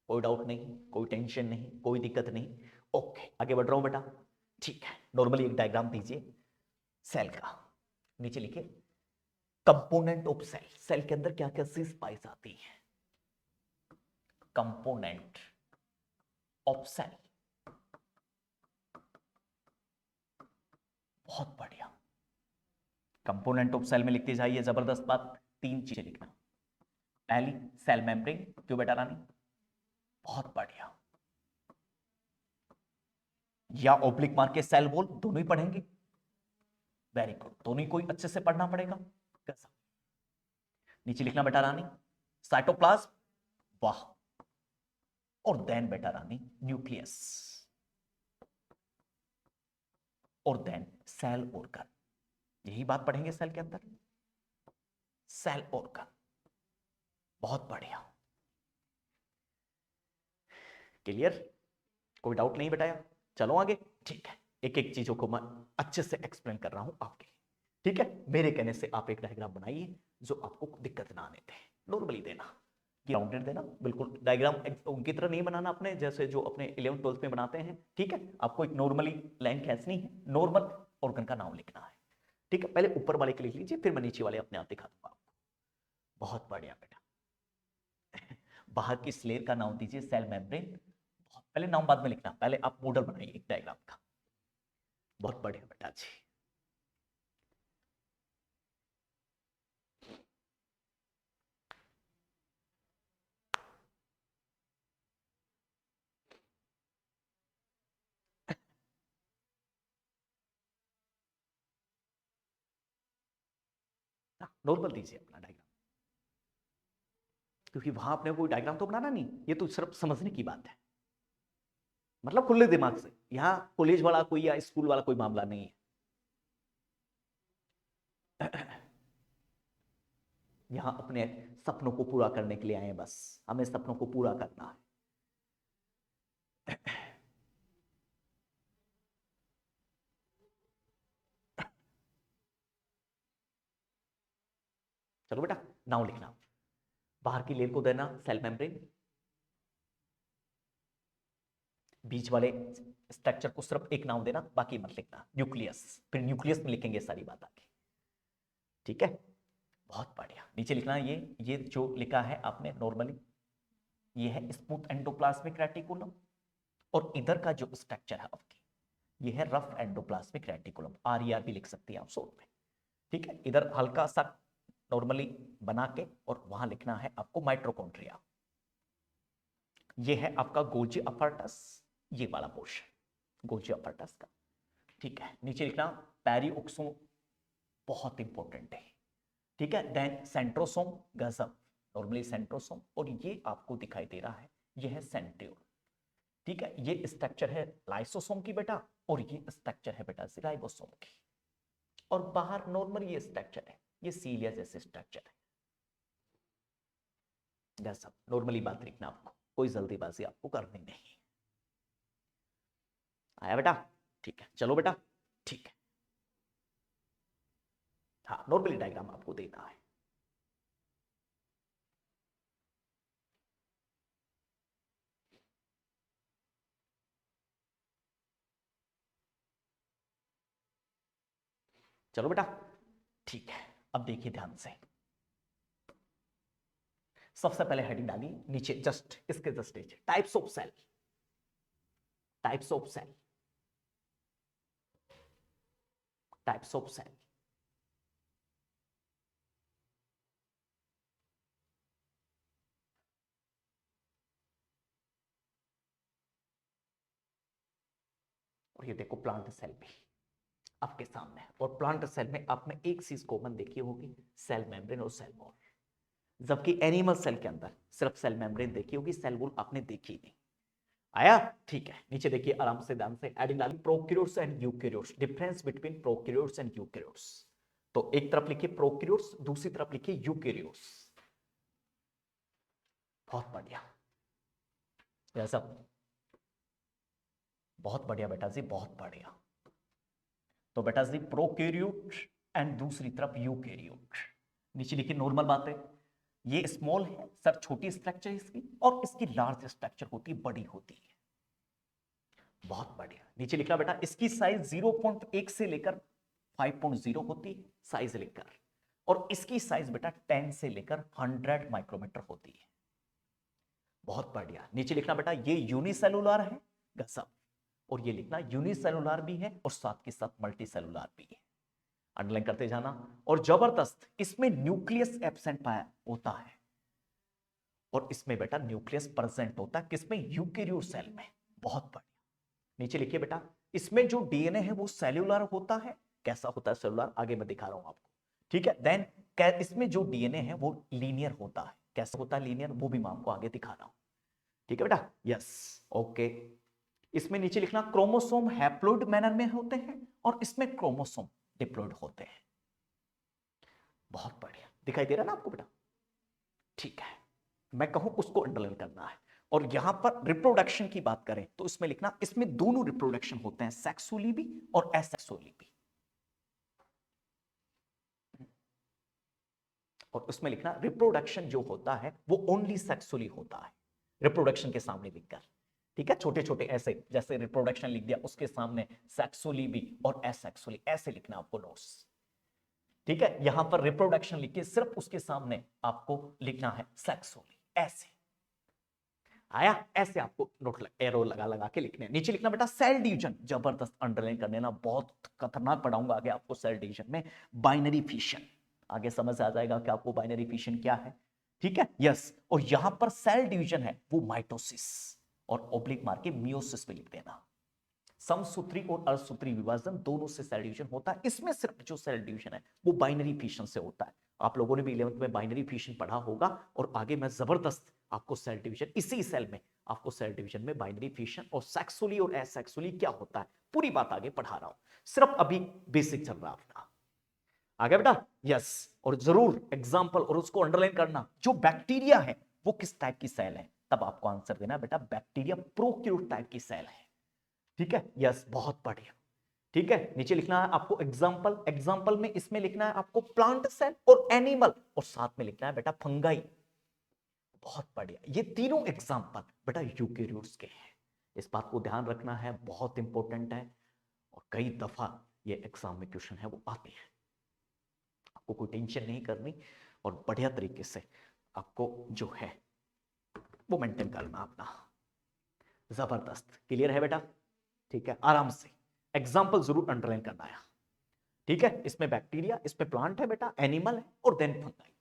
कोई डाउट नहीं, कोई टेंशन नहीं, कोई दिक्कत नहीं। ओके, आगे बढ़ रहा हूं बेटा। ठीक है, नॉर्मली एक डायग्राम दीजिए सेल का, नीचे लिखिए कंपोनेंट ऑफ सेल। सेल के अंदर क्या क्या चीज पाई जाती है? कंपोनेंट ऑफ सेल, बहुत बढ़िया। कंपोनेंट ऑफ सेल में लिखते जाइए, जबरदस्त बात। 3 चीजें लिखना। पहली, सेल मेम्ब्रेन। क्यों बेटा रानी? बहुत बढ़िया। या ओब्लिक मार के सेल वॉल, दोनों ही पढ़ेंगे। वेरी गुड, दोनों ही कोई अच्छे से पढ़ना पड़ेगा। कैसा? नीचे लिखना बेटा रानी साइटोप्लाज्म, वाह, और देन बेटा रानी न्यूक्लियस, और देन सेल ऑर्गन। यही बात पढ़ेंगे सेल के अंदर, सेल ऑर्गन, बहुत बढ़िया। क्लियर? कोई डाउट नहीं बेटा? चलो आगे। ठीक है, एक एक चीजों को मैं अच्छे से एक्सप्लेन कर रहा हूं आपके लिए। ठीक है, मेरे कहने से आप एक डायग्राम बनाइए जो आपको दिक्कत ना आने दे। नॉर्मली देना, राउंडेड देना, बिल्कुल डायग्राम उनकी तरह नहीं बनाना अपने जैसे जो अपने 11th 12th में बनाते हैं। ठीक है, आपको एक नॉर्मली लाइन खींचनी है, नॉर्मल ऑर्गन का नाम लिखना है। ठीक है, पहले ऊपर वाले के लिख लीजिए, फिर मैं नीचे वाले अपने आप दिखा दूंगा आपको। बहुत बढ़िया बेटा। बाहर की स्लेयर का नाम दीजिए सेल मेम्ब्रेन। पहले नाम बाद में लिखना, पहले आप मॉडल बनाइए एक डायग्राम का। बहुत बढ़िया बेटा जी। नॉर्मल दीजिए अपना डायग्राम। क्योंकि वहां अपने कोई डायग्राम तो बनाना नहीं, ये तो सिर्फ समझने की बात है, मतलब खुले दिमाग से। यहां कॉलेज वाला कोई या स्कूल वाला कोई मामला नहीं है। यहां अपने सपनों को पूरा करने के लिए आए हैं, बस हमें सपनों को पूरा करना है। चलो बेटा, नाउ लिखना। बाहर की लेयर को देना सेल मेम्ब्रेन, बीच वाले स्ट्रक्चर को सिर्फ एक नाम देना, बाकी मत लिखना, न्यूक्लियस। फिर न्यूक्लियस में लिखेंगे सारी बात आगे, ठीक है। बहुत बढ़िया, नीचे लिखना ये जो लिखा है आपने नॉर्मली, ये है स्मूथ एंडोप्लाज्मिक रेटिकुलम, और इधर का जो स्ट्रक्चर है आपकी, ये है रफ एंडोप्लाज्मिक रेटिकुलम, RER भी लिख सकती हैं आप शॉर्ट में, ठीक है। इधर हल्का सा नॉर्मली बना के, और वहां लिखना है आपको माइटोकॉन्ड्रिया। ये है आपका गोल्जी अपर्टस, ये वाला पोर्शन गोल्जी अपर्टस का, ठीक है। नीचे लिखना पेरिओक्सोम, बहुत इंपॉर्टेंट है, ठीक है। देन सेंट्रोसोम, गजब, नॉर्मली सेंट्रोसोम, और ये आपको दिखाई दे रहा है, ये है सेंट्रियोल, ठीक है। ये स्ट्रक्चर है लाइसोसोम की बेटा, और ये स्ट्रक्चर है बेटा राइबोसोम की, और बाहर नॉर्मल ये स्ट्रक्चर है, ये सीलिया जैसे स्ट्रक्चर है। गजब, नॉर्मली बात लिखना आपको, कोई जल्दीबाजी आपको करनी नहीं। आया बेटा, ठीक है, चलो बेटा, ठीक है। हाँ, नॉर्मली डायग्राम आपको देना है। चलो बेटा, ठीक है। अब देखिए ध्यान से, सबसे पहले हेडिंग डाली नीचे, जस्ट इसके जस्ट नीचे types of cell, types of cell, types of cell. और ये देखो प्लांट सेल भी आपके सामने है, और प्लांट सेल में आपने एक चीज कॉमन देखी होगी, सेल मेम्ब्रेन और सेल वॉल, जबकि एनिमल सेल के अंदर सिर्फ सेल मेम्ब्रेन देखी होगी, सेल वॉल आपने देखी नहीं। आया, ठीक है। नीचे देखिए आराम से ध्यान से, एडिंग डाली prokaryotes and eukaryotes, difference between prokaryotes and eukaryotes. तो एक तरफ लिखिए प्रोकैरियोट्स, दूसरी तरफ लिखिए यूकैरियोट्स। बहुत बढ़िया, जैसा, बहुत बढ़िया बेटा जी, बहुत बढ़िया। तो बेटा जी प्रोकैरियोट एंड दूसरी तरफ यूकैरियोट। नीचे लिखिए नॉर्मल बात है, ये स्मॉल है सर, छोटी स्ट्रक्चर इसकी, और इसकी लार्ज स्ट्रक्चर होती है, बड़ी होती है। बहुत बढ़िया, नीचे लिखना बेटा, इसकी साइज 0.1 से लेकर 5.0 होती है, साइज लिखकर, और इसकी साइज बेटा 10 से लेकर 100 माइक्रोमीटर होती है। बहुत बढ़िया, नीचे लिखना बेटा, ये यूनिसेलुलर है, गसब, और ये लिखना यूनिसेलुलर भी है और साथ के साथ मल्टी सेलुलर भी है, अंडरलाइन करते जाना। और जबरदस्त, इसमें न्यूक्लियस एब्सेंट पाया होता है, और इसमें बेटा न्यूक्लियस प्रेजेंट होता है, किसमें, यूकैरियोट सेल में। बहुत बढ़िया, नीचे लिखिए बेटा, इसमें जो डीएनए है वो सेल्यूलर होता है, कैसा होता है सेलुलर, आगे मैं दिखा रहा हूं आपको, ठीक है। देन इसमें जो डीएनए है वो लीनियर होता है, कैसा होता है लीनियर, वो भी मैं आपको आगे दिखा रहा हूं, ठीक है बेटा, यस, ओके। इसमें नीचे लिखना क्रोमोसोम हैप्लोइड मैनर में होते हैं, और इसमें क्रोमोसोम डिप्लॉइड होते हैं। बहुत बढ़िया, दिखाई दे रहा ना आपको बेटा, ठीक है। मैं कहूं उसको अंडरलाइन करना है। और यहां पर रिप्रोडक्शन की बात करें तो इसमें लिखना, इसमें दोनों रिप्रोडक्शन होते हैं, सेक्सुअली भी और एसेक्सुअली भी। और उसमें लिखना रिप्रोडक्शन जो होता है वो ओनली सेक्सुअली होता है, रिप्रोडक्शन के सामने लिखकर, ठीक है। छोटे छोटे ऐसे, जैसे रिप्रोडक्शन लिख दिया उसके सामने सेक्सुअली भी और एसेक्सुअली, ऐसे लिखना आपको नोट्स, ठीक है। यहां पर रिप्रोडक्शन लिख के सिर्फ उसके सामने आपको लिखना है सेक्सुअली, ऐसे आया, ऐसे आपको नोट एरो लगा लगा के लिखने हैं। नीचे लिखना बेटा सेल डिवीजन, जबरदस्त, अंडरलाइन कर लेना, बहुत खतरनाक पढ़ाऊंगा आगे आपको सेल डिवीजन में। बाइनरी फिशन, आगे समझ आ जाएगा कि आपको बाइनरी फिशन क्या है, ठीक है, यस। और यहां पर सेल डिवीजन है वो माइटोसिस, और ओब्लिक मार के मियोसिस में लिख देना। समसूत्री और अर्धसूत्री विभाजन दोनों से सेल डिवीजन होता है, इसमें सिर्फ जो सेल डिवीजन है वो बाइनरी फिशन से होता है, आप लोगों ने भी 11th में बाइनरी फिशन पढ़ा होगा और आगे मैं जबरदस्त आपको सेल डिवीजन, इसी सेल में आपको सेल डिवीजन में बाइनरी फिशन और सेक्सुअली और एसेक्सुअली क्या होता है पूरी बात आगे पढ़ा रहा हूं। सिर्फ अभी बेसिक चल रहा अपना। आगे बेटा यस, और जरूर एग्जाम्पल और उसको अंडरलाइन करना, जो बैक्टीरिया है वो किस टाइप की सेल है, तब आपको आंसर देना बेटा बैक्टीरिया प्रोक्यूट टाइप की सेल है। ठीक है यस, बहुत बढ़िया। ठीक है, नीचे लिखना है आपको एग्जाम्पल, एग्जाम्पल में इसमें लिखना है आपको प्लांट सेल और एनिमल, और साथ में लिखना है बेटा फंगाई। बहुत बढ़िया, ये तीनों एग्जाम्पल बेटा यूकेरियोट्स के हैं, इस बात को ध्यान रखना है, बहुत इंपॉर्टेंट है और कई दफा ये एग्जाम में क्वेश्चन है वो आते हैं। आपको कोई टेंशन नहीं करनी और बढ़िया तरीके से आपको जो है वो मेंटेन करना अपना। जबरदस्त, क्लियर है बेटा? ठीक है, आराम से एग्जाम्पल जरूर अंडरलाइन करना है। ठीक है, इसमें बैक्टीरिया, इसमें प्लांट है बेटा, एनिमल है और देन फंगाई।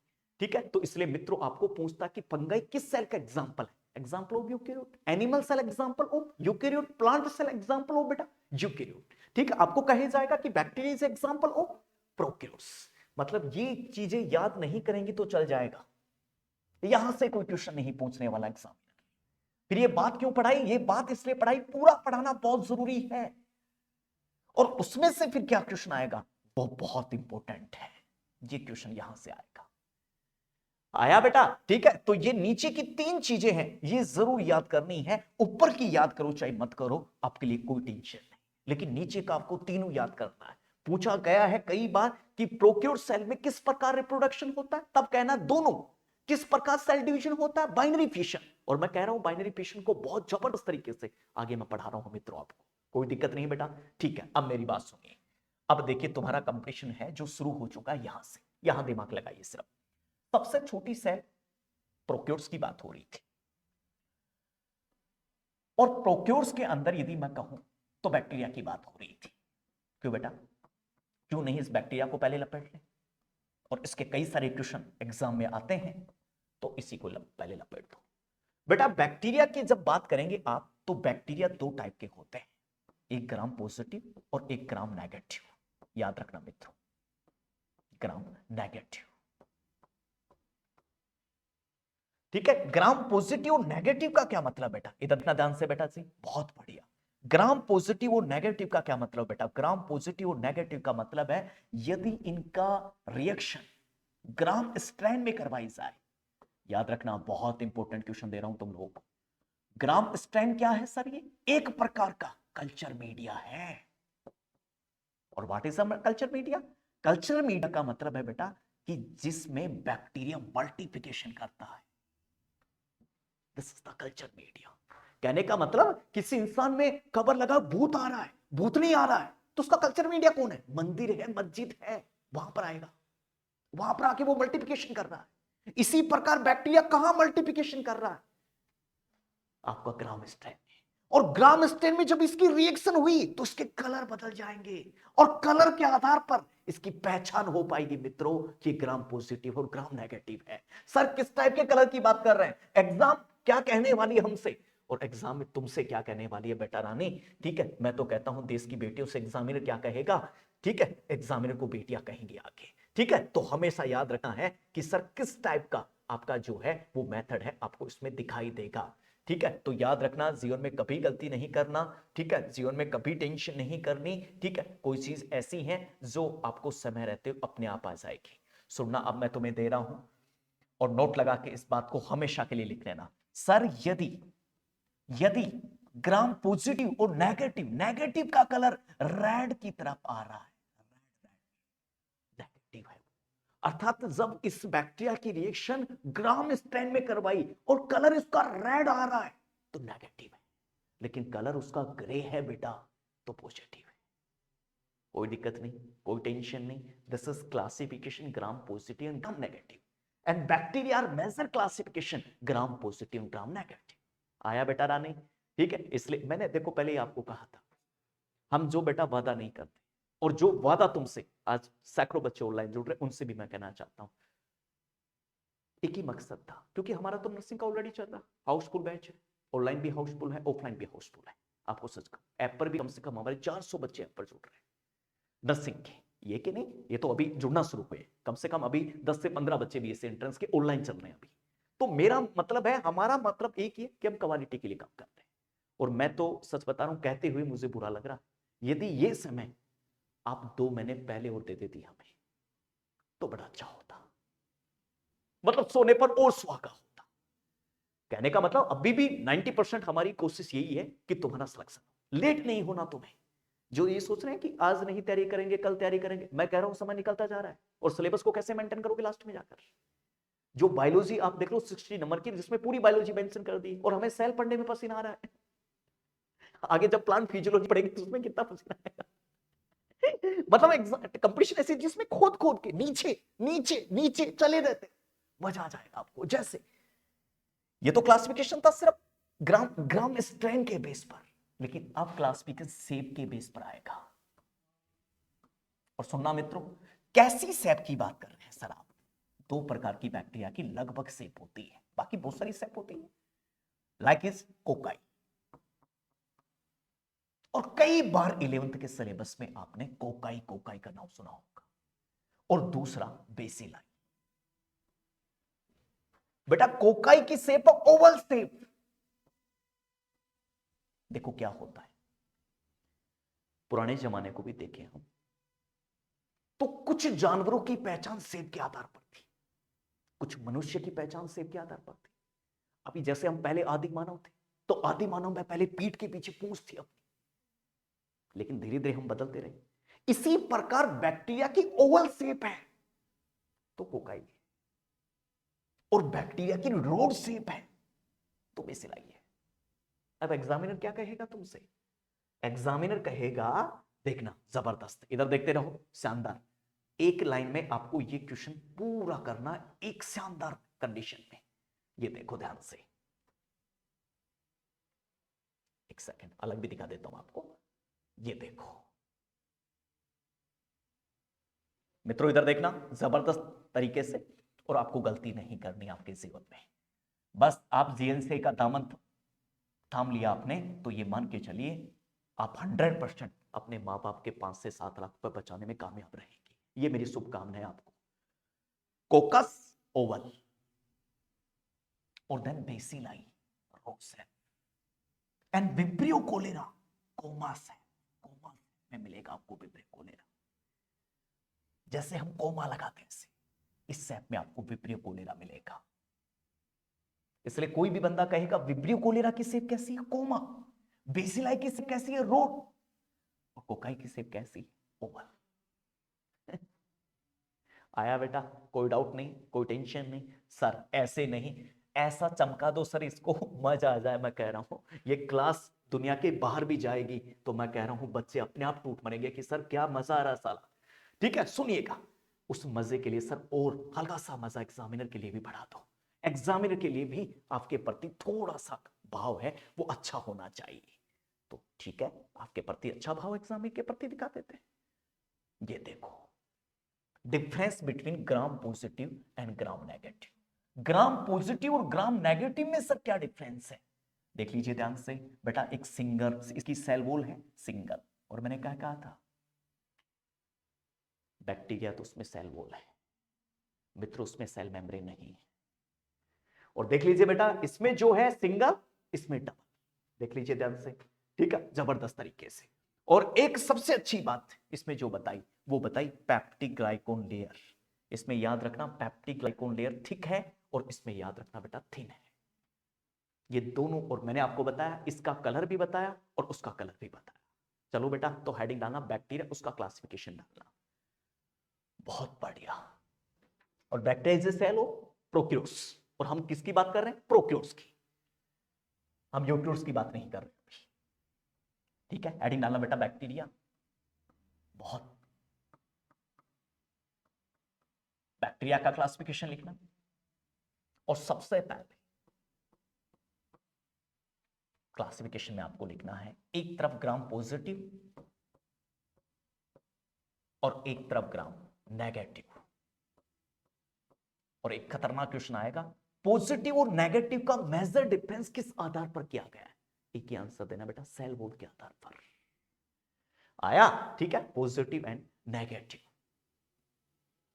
ठीक है, तो इसलिए मित्रों आपको पूछता कि फंगाई किस सेल का एग्जाम्पल है, example of eukaryote, animal cell example of eukaryote, plant cell example of बेटा यूकेरियोट। ठीक है, आपको कहा जाएगा कि bacteria is example of prokaryotes. मतलब ये चीजें याद नहीं करेंगे तो चल जाएगा, यहां से कोई क्वेश्चन नहीं पूछने वाला एग्जाम। फिर ये बात क्यों पढ़ाई, ये बात इसलिए पढ़ाई, पूरा पढ़ाना बहुत जरूरी है और उसमें से फिर क्या क्वेश्चन आएगा वो बहुत इंपॉर्टेंट है। ये क्वेश्चन यहां से आएगा, आया बेटा? ठीक है, तो ये नीचे की तीन चीजें हैं, ये जरूर याद करनी है। ऊपर की याद करो चाहे मत करो, आपके लिए कोई टेंशन नहीं, लेकिन नीचे का आपको तीनों याद करना है। पूछा गया है कई बार कि प्रोक्यूर सेल में किस प्रकार रिप्रोडक्शन होता है, तब कहना दोनों। किस प्रकार सेल डिवीजन होता है, बाइनरी फिशन। और मैं कह रहा हूं बाइनरी फिशन को बहुत जबरदस्त तरीके से आगे मैं पढ़ा रहा हूं मित्रों, आपको कोई दिक्कत नहीं बेटा। ठीक है, अब मेरी बात सुनिए। अब देखिए तुम्हारा कंपटीशन है जो शुरू हो चुका है यहां से, यहां दिमाग लगाइए सिर्फ। सबसे छोटी सेल प्रोक्यूर्स की बात हो रही थी, और प्रोक्यूर्स के अंदर यदि मैं कहूं तो बैक्टीरिया की बात हो रही थी। क्यों बेटा, क्यों नहीं इस बैक्टीरिया को पहले लपेट लें, और इसके कई सारे क्वेश्चन एग्जाम में आते हैं, तो इसी को पहले लपेट दो बेटा। बैक्टीरिया की जब बात करेंगे आप, तो बैक्टीरिया दो टाइप के होते हैं, एक ग्राम पॉजिटिव और एक ग्राम नेगेटिव। याद रखना मित्रों, ग्राम नेगेटिव। ठीक है, ग्राम पॉजिटिव और नेगेटिव का क्या मतलब बेटा, इधर इतना ध्यान से बेटा जी, बहुत बढ़िया। ग्राम पॉजिटिव और नेगेटिव का क्या मतलब बेटा, ग्राम पॉजिटिव और नेगेटिव का मतलब है यदि इनका रिएक्शन ग्राम स्ट्रैंड में करवाई जाए। याद रखना, बहुत इंपॉर्टेंट क्वेश्चन दे रहा हूं तुम लोगों को। ग्राम स्ट्रैंड क्या है सर, ये एक प्रकार का कल्चर मीडिया है। और what is culture media? Culture media का मतलब है बेटा कि जिसमें बैक्टीरिया मल्टीप्लिकेशन करता है, this is the culture media. कहने का मतलब किसी इंसान में खबर लगा भूत आ रहा है, भूत नहीं आ रहा है, तो उसका कल्चर मीडिया कौन है? मंदिर है, मस्जिद है, वहां पर आएगा, वहां पर आके वो मल्टीप्लिकेशन कर रहा है। इसी प्रकार बैक्टीरिया कहां मल्टीप्लिकेशन कर रहा है? आपका ग्राम स्ट्रेन में। और ग्राम स्ट्रेन में जब इसकी रिएक्शन हुई तो इसके कलर बदल जाएंगे, और कलर के आधार पर इसकी पहचान हो पाएगी मित्रों कि ग्राम पॉजिटिव और ग्राम नेगेटिव है। सर किस टाइप के कलर की बात कर रहे हैं, एग्जाम क्या कहने वाली है हमसे, और एग्जाम में तुमसे क्या कहने वाली है बेटा रानी? ठीक है, मैं तो कहता हूं देश की बेटियों से एग्जामिनर क्या कहेगा, ठीक है, एग्जामिनर को बेटियां कहेंगे आगे। ठीक है, तो हमेशा याद रखना है कि सर किस टाइप का आपका जो है वो मेथड है, आपको इसमें दिखाई देगा। ठीक है, तो याद रखना जीवन में कभी गलती नहीं करना। ठीक है, जीवन में कभी टेंशन नहीं करनी। ठीक है, कोई चीज ऐसी है जो आपको समय रहते अपने आप आ जाएगी। सुनना, अब मैं तुम्हें दे रहा हूं और नोट लगा के इस बात को हमेशा के लिए लिख लेना। सर यदि यदि ग्राम पॉजिटिव और नेगेटिव, नेगेटिव का कलर रेड की तरफ आ रहा है, नेगेटिव है, अर्थात जब इस बैक्टीरिया की रिएक्शन ग्राम स्ट्रेन में करवाई और कलर इसका रेड आ रहा है तो नेगेटिव है, लेकिन कलर उसका ग्रे है बेटा तो पॉजिटिव है। कोई दिक्कत नहीं, कोई टेंशन नहीं। This is classification gram positive and gram negative, and bacteria are major classification gram positive and gram negative. आया बेटा रानी? ठीक है, इसलिए मैंने देखो पहले ही आपको कहा था, हम जो बेटा वादा नहीं करते, और जो वादा तुमसे आज सैकड़ों बच्चे ऑनलाइन जुड़ रहे उनसे भी मैं कहना चाहता हूं, एक ही मकसद था, क्योंकि हमारा तो नर्सिंग का ऑलरेडी चल रहा, हाउसफुल बैच है, ऑनलाइन भी हाउसफुल है, ऑफलाइन भी हाउसफुल है। आपको सच का ऐप पर भी कम से कम हमारे 400 बच्चे ऐप पर जुड़ रहे हैं नर्सिंग के। ये कि नहीं, ये तो अभी जुड़ना शुरू हुए, कम से कम अभी 10 से 15 बच्चे बीएससी एंट्रेंस के ऑनलाइन चल रहे हैं अभी। तो मेरा मतलब है, हमारा मतलब एक ही है कि हम क्वालिटी के लिए काम करते हैं। और मैं तो सच बता रहा हूं, कहते हुए मुझे बुरा लग रहा, यदि ये समय आप 2 महीने पहले और दे देती हमें तो बड़ा अच्छा होता, मतलब सोने पर और सुहागा होता। कहने का मतलब अभी भी 90% हमारी कोशिश यही है कि तुम्हारा सिलेक्शन लेट नहीं होना। तुम्हें जो ये सोच रहे हैं कि आज नहीं तैयारी करेंगे कल तैयारी करेंगे, मैं कह रहा हूं समय निकलता जा रहा है और सिलेबस को कैसे मेंटेन करोगे लास्ट में जाकर। जो बायोलॉजी आप देख लो 60 नंबर की, जिसमें पूरी बायोलॉजी मेंशन कर दी और हमें सेल पढ़ने में पसीना आ रहा है। आगे जब प्लांट फिजियोलॉजी पढ़ेंगे तो उसमें कितना पसीना आएगा। मतलब कंपटीशन ऐसी जिसमें खोद खोद के नीचे नीचे नीचे चले रहते, मजा आ जाएगा आपको। जैसे ये तो क्लासिफिकेशन था सिर्फ ग्राम ग्राम स्ट्रेन के बेस पर, लेकिन अब क्लासिफिकेशन सेप के बेस पर आएगा। और सुनना मित्रों, कैसी सेप की बात कर रहे हैं सर आप? 2 प्रकार की बैक्टीरिया की लगभग सेप होती है, बाकी बहुत सारी सेप होती है, लाइक इज कोकाई। और कई बार 11th के सिलेबस में आपने कोकाई कोकाई का नाम सुना होगा। और दूसरा बेसिलाई। बेटा कोकाई की सेप ओवल सेप। देखो क्या होता है, पुराने जमाने को भी देखें हम, तो कुछ जानवरों की पहचान सेप के आधार पर थी, कुछ मनुष्य की पहचान सेप के आधार पर थी। अभी जैसे हम पहले आदि मानव थे, तो आदि मानव में पहले पीठ के पीछे पूंछ थी अपनी, लेकिन धीरे धीरे हम बदलते रहे। इसी प्रकार बैक्टीरिया की ओवल सेप है तो कोकाई है, और बैक्टीरिया की रोड शेप है तो बेसिलाई है। अब एग्जामिनर क्या कहेगा तुमसे? एग्जामिनर कहेगा, देखना जबरदस्त, इधर देखते रहो, शानदार, एक लाइन में आपको ये क्वेश्चन पूरा करना, एक शानदार कंडीशन में। ये देखो ध्यान से, एक सेकंड अलग भी दिखा देता हूं आपको। ये देखो मित्रों, इधर देखना जबरदस्त तरीके से, और आपको गलती नहीं करनी आपके जीवन में। बस आप जीएनसी का दामन थाम लिया आपने, तो ये मान के चलिए आप 100% अपने माँ बाप के 5 से 7 लाख रुपए बचाने में कामयाब रहेंगे। ये मेरी शुभकामनाएं आपको। कोकस ओवल और then bacilli rod shape and vibrio cholera comma shape है। कोमा में मिलेगा आपको विब्रियो कोलेरा, जैसे हम कोमा लगाते हैं इस सैप में आपको विब्रियो कोलेरा मिलेगा। इसलिए कोई भी बंदा कहेगा विब्रियो कोलेरा की सेप कैसी है? कोमा। बेसिलाई की सेप कैसी है? रोड। और कोकाई की सेप कैसी? ओवल। आया बेटा? कोई डाउट नहीं, कोई टेंशन नहीं। सर ऐसे नहीं, ऐसा चमका दो सर इसको, मजा आ जाए। मैं कह रहा हूं ये क्लास दुनिया के बाहर भी जाएगी तो मैं कह रहा हूं बच्चे अपने आप टूट मरेंगे कि सर क्या मजा आ रहा है साला। ठीक है, सुनिएगा, उस मजे के लिए सर और हल्का सा मजा एग्जामिनर के लिए भी बढ़ा दो। एग्जामिनर के लिए भी आपके प्रति थोड़ा सा भाव है वो अच्छा होना चाहिए। तो ठीक है, आपके प्रति अच्छा भाव एग्जामिनर के प्रति दिखा देते हैं। ये देखो difference between gram positive and gram negative. Gram positive और ग्राम नेगेटिव में सर क्या डिफरेंस है? देख लीजिए ध्यान से बेटा, एक सिंगल, इसकी सेल वॉल है सिंगल, और मैंने क्या कहा था? बैक्टीरिया तो उसमें सेल वॉल है मित्रों, उसमें सेल मेम्ब्रेन नहीं है। और देख लीजिए बेटा, इसमें जो है सिंगल, इसमें डबल। देख लीजिए ध्यान से, ठीक है, जबरदस्त तरीके से। और एक सबसे अच्छी बात इसमें जो बताई, वो बताई पेप्टिक ग्लाइकोन लेयर। इसमें याद रखना पेप्टिक ग्लाइकोन लेयर थिक है, और इसमें याद रखना बेटा थिन है। ये दोनों, और मैंने आपको बताया इसका कलर भी बताया और उसका कलर भी बताया। चलो बेटा, तो हेडिंग डालना बैक्टीरिया, उसका क्लासिफिकेशन डालना। बहुत बढ़िया। और bacteria is a cell of prokaryotes, और हम किसकी बात कर रहे हैं? प्रोक्यूर्स की, हम यूक्यूर्स की बात नहीं कर रहे। ठीक है, हेडिंग डालना बेटा बैक्टीरिया। बहुत, बैक्टीरिया का क्लासिफिकेशन लिखना, और सबसे पहले क्लासिफिकेशन में आपको लिखना है एक तरफ ग्राम पॉजिटिव और एक तरफ ग्राम नेगेटिव। और एक खतरनाक क्वेश्चन आएगा, पॉजिटिव और नेगेटिव का मेजर डिफरेंस किस आधार पर किया गया है? एक ही आंसर देना बेटा, सेल वॉल के आधार पर। आया? ठीक है, पॉजिटिव एंड नेगेटिव।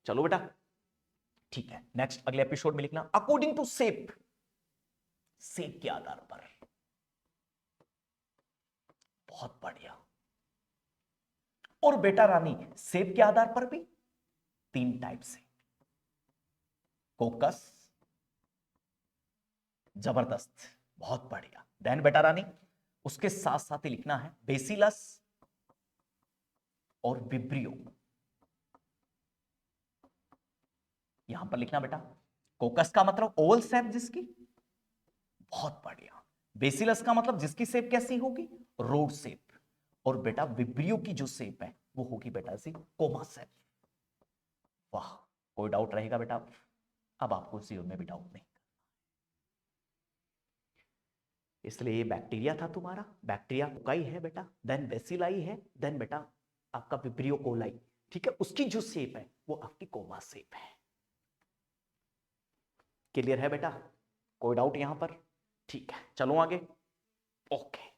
चलो बेटा, ठीक है। नेक्स्ट अगले एपिसोड में लिखना अकॉर्डिंग टू शेप, शेप के आधार पर। बहुत बढ़िया। और बेटा रानी, शेप के आधार पर भी 3 टाइप से, कोकस, जबरदस्त, बहुत बढ़िया। देन बेटा रानी, उसके साथ साथ ही लिखना है बेसिलस और विब्रियो। यहां पर लिखना बेटा, कोकस का मतलब ओवल शेप जिसकी, बहुत बढ़िया। बेसिलस का मतलब जिसकी शेप कैसी होगी, रोड शेप। और बेटा विब्रियो की जो शेप है वो होगी बेटा सी कोमा शेप। वाह, कोई डाउट रहेगा बेटा? अब आपको जीरो में भी डाउट नहीं। इसलिए ये बैक्टीरिया था तुम्हारा, बैक्टीरिया कोकाई है बेटा, देन बेसिलाई है, देन बेटा आपका विब्रियो कोलाई, ठीक है। उसकी जो शेप है वो आपकी कोमा शेप है। क्लियर है बेटा? कोई डाउट यहां पर? ठीक है, चलो आगे। ओके,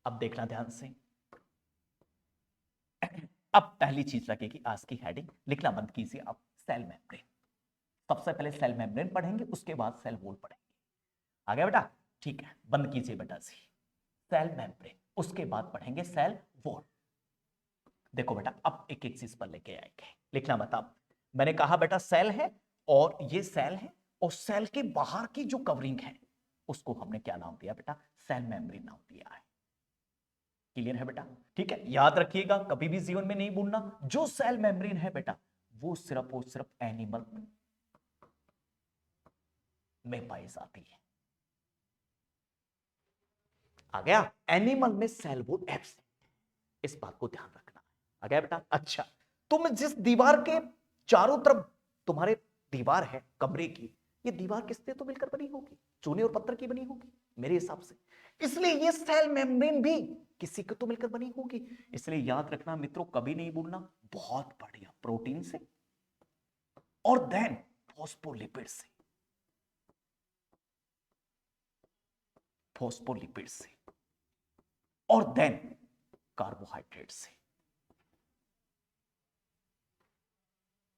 अब देखना ध्यान से। अब पहली चीज लगेगी आज की हेडिंग, लिखना बंद कीजिए आप, सेल मेम्ब्रेन। सबसे पहले सेल मेम्ब्रेन पढ़ेंगे, उसके बाद सेल वॉल पढ़ेंगे। आ गया बेटा? ठीक है, बंद कीजिए बेटा जी। सेल मेम्ब्रेन, उसके बाद पढ़ेंगे सेल वॉल। देखो बेटा, अब एक एक चीज पर लेके आएंगे। लिखना बता, मैंने कहा बेटा सेल है, और ये सेल है, और सेल के बाहर की जो कवरिंग है उसको हमने क्या नाम दिया बेटा? सेल मेम्ब्रेन नाम दिया है। क्लियर है बेटा? ठीक है, याद रखिएगा, कभी भी जीवन में नहीं भूलना, जो सेल मेम्ब्रेन है बेटा वो सिर्फ और सिर्फ एनिमल में पाई जाती है। आ गया? एनिमल में सेल वॉल एब्सेंट, इस बात को ध्यान रखना। आ गया बेटा? अच्छा, तुम जिस दीवार के चारों तरफ तुम्हारे दीवार है कमरे की, ये दीवार किससे तो मिलकर बनी होगी? चूने और पत्थर की बनी होगी मेरे हिसाब से, इसलिए ये सेल मेम्ब्रेन भी किसी को तो मिलकर बनी होगी। इसलिए याद रखना मित्रों, कभी नहीं भूलना, बहुत बढ़िया, प्रोटीन से और देन फॉस्फोलिपिड से, फॉस्फोलिपिड से और देन कार्बोहाइड्रेट से।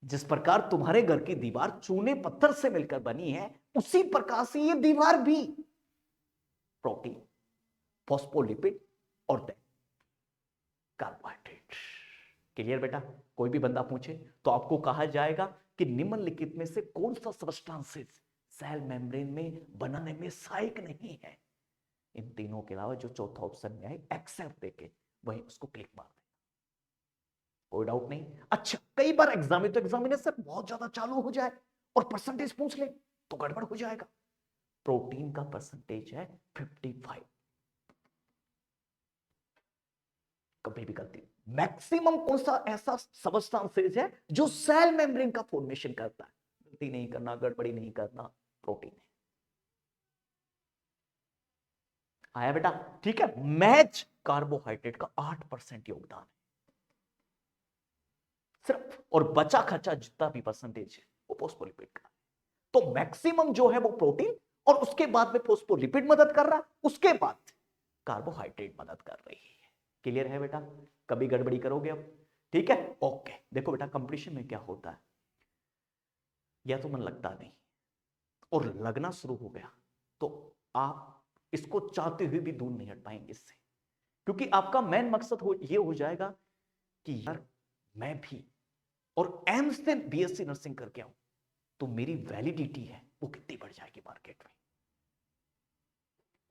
जिस प्रकार तुम्हारे घर की दीवार चूने पत्थर से मिलकर बनी है, उसी प्रकार से ये दीवार भी प्रोटीन, फॉस्फोलिपिड और देन कार्बोहाइड्रेट। क्लियर बेटा? कोई भी बंदा पूछे तो आपको कहा जाएगा कि निम्नलिखित में से कौन सा सब्सटेंसेस सेल मेम्ब्रेन में बनाने में सहायक नहीं है। इन तीनों के अलावा जो चौथा ऑप्शन में है एक्सेप्ट देके वही उसको क्लिक मार दे। कोई डाउट नहीं? अच्छा, कई बार एग्जामिनेशन बहुत ज्यादा चालू हो जाए और परसेंटेज पूछ ले तो गड़बड़ हो जाएगा। प्रोटीन का परसेंटेज है 55। कभी भी गलती, मैक्सिमम कौन सा ऐसा सब्सटेंसेज है जो सेल मेम्ब्रेन का फॉर्मेशन करता है? गलती नहीं करना, गड़बड़ी नहीं करना, प्रोटीन है। आया बेटा? ठीक है, मैच कार्बोहाइड्रेट का 8% योगदान है सिर्फ, और बचा खचा जितना भी परसेंटेज है वो फॉस्फोलिपिड का। तो मैक्सिमम जो है वो प्रोटीन, और उसके बाद में फॉस्फोलिपिड मदद कर रहा, उसके बाद कार्बोहाइड्रेट मदद कर रही है। क्लियर है बेटा? कभी गड़बड़ी करोगे अब? ठीक है, ओके। देखो बेटा, कंपटीशन में क्या होता है, या तो मन लगता नहीं, और लगना शुरू हो गया तो आप इसको चाहते हुए भी दूर नहीं हट पाएंगे इससे, क्योंकि आपका मेन मकसद ये हो जाएगा कि यार मैं भी और एम्स से बीएससी नर्सिंग करके आऊं तो मेरी वैलिडिटी है वो कितनी बढ़ जाएगी मार्केट में।